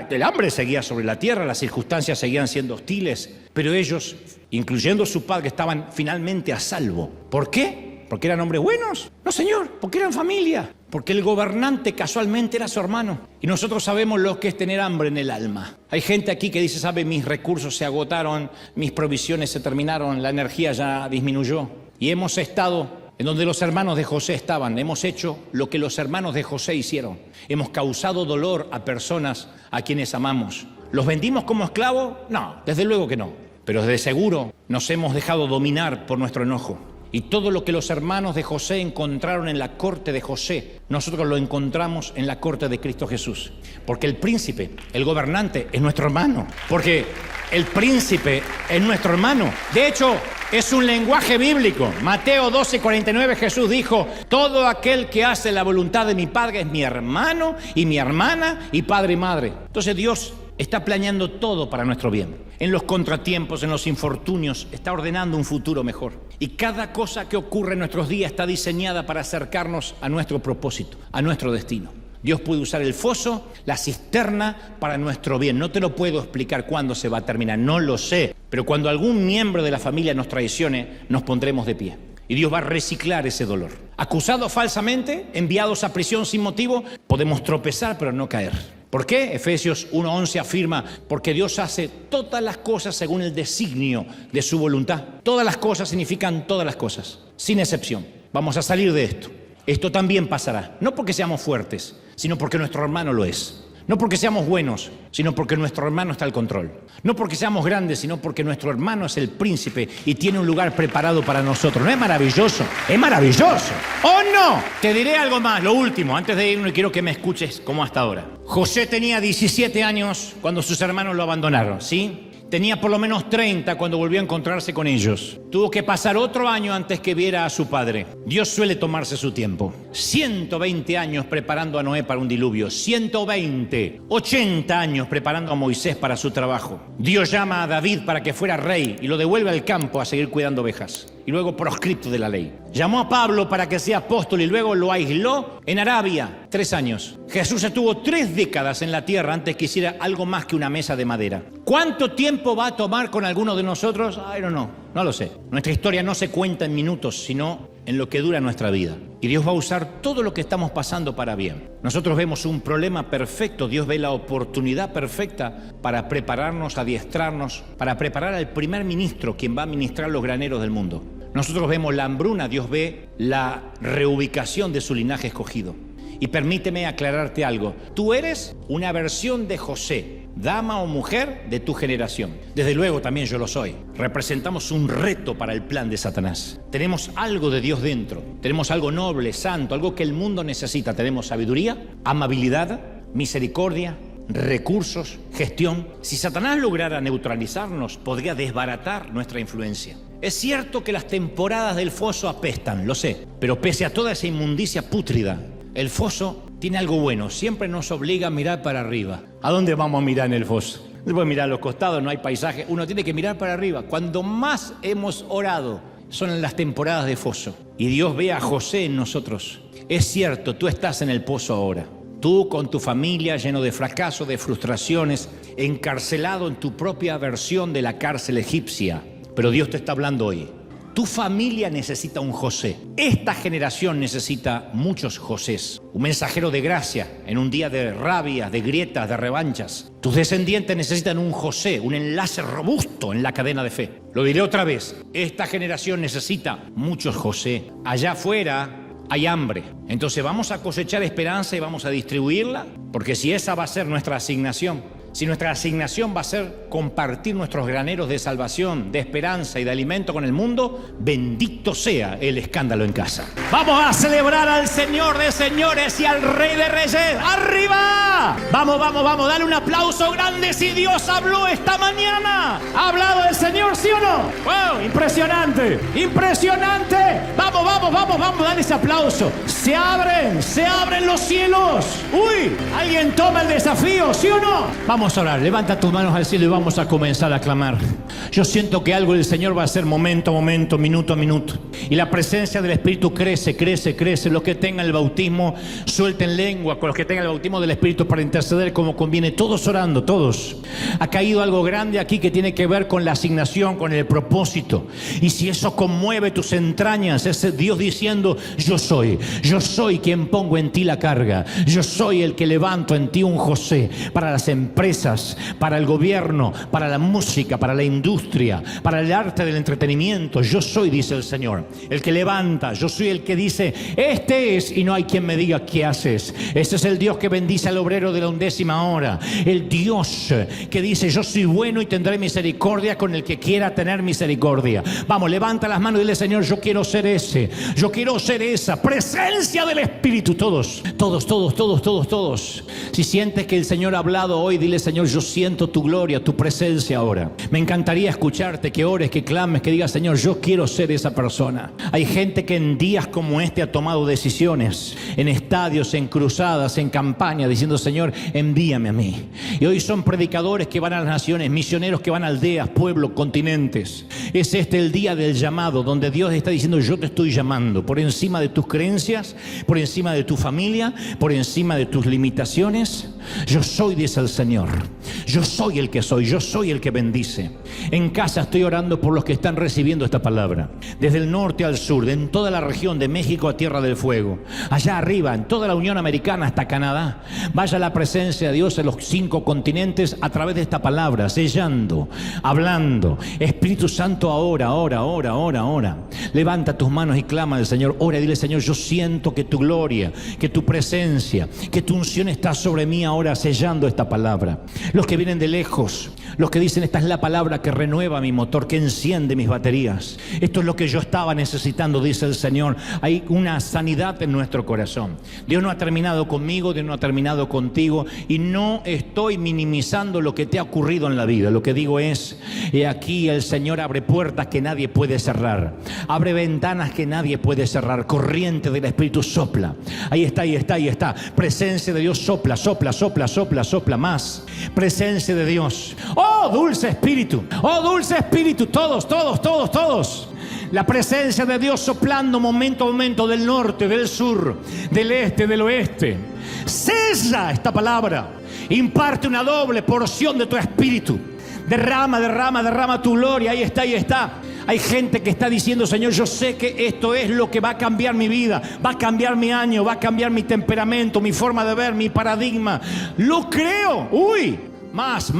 El hambre seguía sobre la tierra, las circunstancias seguían siendo hostiles, pero ellos, incluyendo su padre, estaban finalmente a salvo. ¿Por qué? ¿Porque eran hombres buenos? No, señor, porque eran familia. Porque el gobernante casualmente era su hermano. Y nosotros sabemos lo que es tener hambre en el alma. Hay gente aquí que dice, sabe, mis recursos se agotaron, mis provisiones se terminaron, la energía ya disminuyó. Y hemos estado en donde los hermanos de José estaban. Hemos hecho lo que los hermanos de José hicieron. Hemos causado dolor a personas a quienes amamos. ¿Los vendimos como esclavos? No, desde luego que no. Pero de seguro nos hemos dejado dominar por nuestro enojo. Y todo lo que los hermanos de José encontraron en la corte de José, nosotros lo encontramos en la corte de Cristo Jesús. Porque el príncipe, el gobernante, es nuestro hermano. Porque el príncipe es nuestro hermano. De hecho, es un lenguaje bíblico. Mateo 12:49, Jesús dijo, todo aquel que hace la voluntad de mi Padre es mi hermano y mi hermana y padre y madre. Entonces Dios está planeando todo para nuestro bien. En los contratiempos, en los infortunios, está ordenando un futuro mejor. Y cada cosa que ocurre en nuestros días está diseñada para acercarnos a nuestro propósito, a nuestro destino. Dios puede usar el foso, la cisterna para nuestro bien. No te lo puedo explicar cuándo se va a terminar, no lo sé. Pero cuando algún miembro de la familia nos traicione, nos pondremos de pie. Y Dios va a reciclar ese dolor. Acusados falsamente, enviados a prisión sin motivo, podemos tropezar pero no caer. ¿Por qué? Efesios 1:11 afirma, porque Dios hace todas las cosas según el designio de su voluntad. Todas las cosas significan todas las cosas, sin excepción. Vamos a salir de esto. Esto también pasará, no porque seamos fuertes, sino porque nuestro hermano lo es. No porque seamos buenos, sino porque nuestro hermano está al control. No porque seamos grandes, sino porque nuestro hermano es el príncipe y tiene un lugar preparado para nosotros. ¿No es maravilloso? ¡Es maravilloso! ¡Oh, no! Te diré algo más, lo último, antes de irme, quiero que me escuches como hasta ahora. José tenía 17 años cuando sus hermanos lo abandonaron, ¿sí? Tenía por lo menos 30 cuando volvió a encontrarse con ellos. Tuvo que pasar otro año antes que viera a su padre. Dios suele tomarse su tiempo. 120 años preparando a Noé para un diluvio. 120. 80 años preparando a Moisés para su trabajo. Dios llama a David para que fuera rey y lo devuelve al campo a seguir cuidando ovejas. Y luego proscripto de la ley. Llamó a Pablo para que sea apóstol y luego lo aisló en Arabia. 3 años. Jesús estuvo 3 décadas en la tierra antes que hiciera algo más que una mesa de madera. ¿Cuánto tiempo va a tomar con alguno de nosotros? I don't know. No lo sé. Nuestra historia no se cuenta en minutos, sino en lo que dura nuestra vida. Y Dios va a usar todo lo que estamos pasando para bien. Nosotros vemos un problema perfecto. Dios ve la oportunidad perfecta para prepararnos, adiestrarnos, para preparar al primer ministro, quien va a administrar los graneros del mundo. Nosotros vemos la hambruna, Dios ve la reubicación de su linaje escogido. Y permíteme aclararte algo. Tú eres una versión de José, dama o mujer de tu generación. Desde luego también yo lo soy. Representamos un reto para el plan de Satanás. Tenemos algo de Dios dentro. Tenemos algo noble, santo, algo que el mundo necesita. Tenemos sabiduría, amabilidad, misericordia, recursos, gestión. Si Satanás lograra neutralizarnos, podría desbaratar nuestra influencia. Es cierto que las temporadas del foso apestan, lo sé, pero pese a toda esa inmundicia pútrida, el foso tiene algo bueno, siempre nos obliga a mirar para arriba. ¿A dónde vamos a mirar en el foso? No se puede mirar a los costados, no hay paisaje, uno tiene que mirar para arriba. Cuando más hemos orado, son las temporadas de foso. Y Dios ve a José en nosotros. Es cierto, tú estás en el pozo ahora. Tú con tu familia lleno de fracasos, de frustraciones, encarcelado en tu propia versión de la cárcel egipcia. Pero Dios te está hablando hoy. Tu familia necesita un José. Esta generación necesita muchos Josés. Un mensajero de gracia en un día de rabias, de grietas, de revanchas. Tus descendientes necesitan un José, un enlace robusto en la cadena de fe. Lo diré otra vez. Esta generación necesita muchos José. Allá afuera hay hambre. Entonces vamos a cosechar esperanza y vamos a distribuirla. Porque si esa va a ser nuestra asignación, si nuestra asignación va a ser compartir nuestros graneros de salvación, de esperanza y de alimento con el mundo, bendito sea el escándalo en casa. Vamos a celebrar al Señor de señores y al Rey de reyes. ¡Arriba! Vamos, vamos, vamos. Dale un aplauso grande si Dios habló esta mañana. ¿Ha hablado el Señor, sí o no? ¡Wow! Impresionante, impresionante. Vamos, vamos, vamos, vamos. Dale ese aplauso. Se abren los cielos. ¡Uy! ¿Alguien toma el desafío, sí o no? Vamos a orar, levanta tus manos al cielo y vamos a comenzar a clamar. Yo siento que algo del Señor va a ser momento a momento, minuto a minuto. Y la presencia del Espíritu crece, crece, crece. Los que tengan el bautismo, suelten lengua. Con los que tengan el bautismo del Espíritu para interceder como conviene. Todos orando, todos. Ha caído algo grande aquí que tiene que ver con la asignación, con el propósito. Y si eso conmueve tus entrañas, es Dios diciendo, yo soy quien pongo en ti la carga. Yo soy el que levanto en ti un José para las empresas, para el gobierno, para la música, para la industria, para el arte del entretenimiento. Yo soy, dice el Señor, el que levanta. Yo soy el que dice, este es, y no hay quien me diga qué haces. Este es el Dios que bendice al obrero de la 11ª hora. El Dios que dice, yo soy bueno y tendré misericordia con el que quiera tener misericordia. Vamos, levanta las manos y dile, Señor, yo quiero ser ese. Yo quiero ser esa presencia del Espíritu. Todos. Si sientes que el Señor ha hablado hoy, dile, Señor, yo siento tu gloria, tu presencia ahora. Me encantaría escucharte, que ores, que clames, que digas, Señor, yo quiero ser esa persona. Hay gente que en días como este ha tomado decisiones, en estadios, en cruzadas, en campaña, diciendo, Señor, envíame a mí. Y hoy son predicadores que van a las naciones, misioneros que van a aldeas, pueblos, continentes. Es este el día del llamado, donde Dios está diciendo, yo te estoy llamando, por encima de tus creencias, por encima de tu familia, por encima de tus limitaciones. Yo soy, dice el Señor. Yo soy el que soy, yo soy el que bendice. En casa estoy orando por los que están recibiendo esta palabra. Desde el norte al sur, en toda la región de México a Tierra del Fuego. Allá arriba, en toda la Unión Americana hasta Canadá. Vaya la presencia de Dios en los 5 continentes a través de esta palabra, sellando, hablando. Espíritu Santo, ahora. Levanta tus manos y clama al Señor. Ora y dile, Señor, yo siento que tu gloria, que tu presencia, que tu unción está sobre mí ahora, sellando esta palabra. Los que vienen de lejos, los que dicen, esta es la palabra que renueva mi motor, que enciende mis baterías. Esto es lo que yo estaba necesitando, dice el Señor. Hay una sanidad en nuestro corazón. Dios no ha terminado conmigo, Dios no ha terminado contigo, y no estoy minimizando lo que te ha ocurrido en la vida. Lo que digo es, aquí el Señor abre puertas que nadie puede cerrar, abre ventanas que nadie puede cerrar. Corriente del Espíritu sopla. Ahí está. Presencia de Dios sopla más. Presencia de Dios. ¡Oh, dulce Espíritu! ¡Oh, dulce Espíritu! Todos. La presencia de Dios soplando momento a momento, del norte, del sur, del este, del oeste. Sella esta palabra. Imparte una doble porción de tu Espíritu. Derrama tu gloria. Ahí está. Hay gente que está diciendo, Señor, yo sé que esto es lo que va a cambiar mi vida, va a cambiar mi año, va a cambiar mi temperamento, mi forma de ver, mi paradigma. Lo creo. Más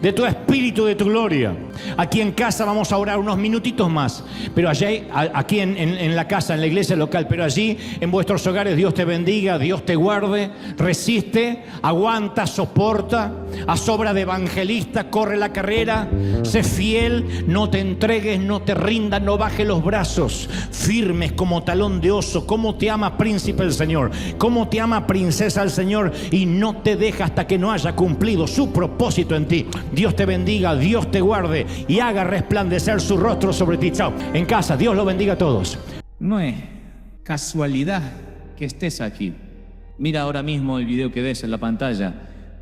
de tu Espíritu, de tu gloria. Aquí en casa vamos a orar unos minutitos más, pero allí, aquí en la casa, en la iglesia local, pero allí en vuestros hogares, Dios te bendiga, Dios te guarde. Resiste, aguanta, soporta, haz obra de evangelista, corre la carrera, sé fiel, no te entregues, no te rindas, no bajes los brazos, firmes como talón de oso. Cómo te ama príncipe el Señor, cómo te ama princesa el Señor, y no te deja hasta que no haya cumplido su propósito en ti. Dios te bendiga, Dios te guarde y haga resplandecer su rostro sobre ti. Chao. En casa, Dios los bendiga a todos. No es casualidad que estés aquí. Mira ahora mismo el video que ves en la pantalla.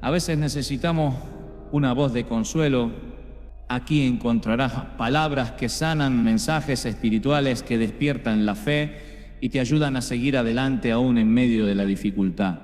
A veces necesitamos una voz de consuelo, Aquí encontrarás palabras que sanan, mensajes espirituales que despiertan la fe y te ayudan a seguir adelante aún en medio de la dificultad.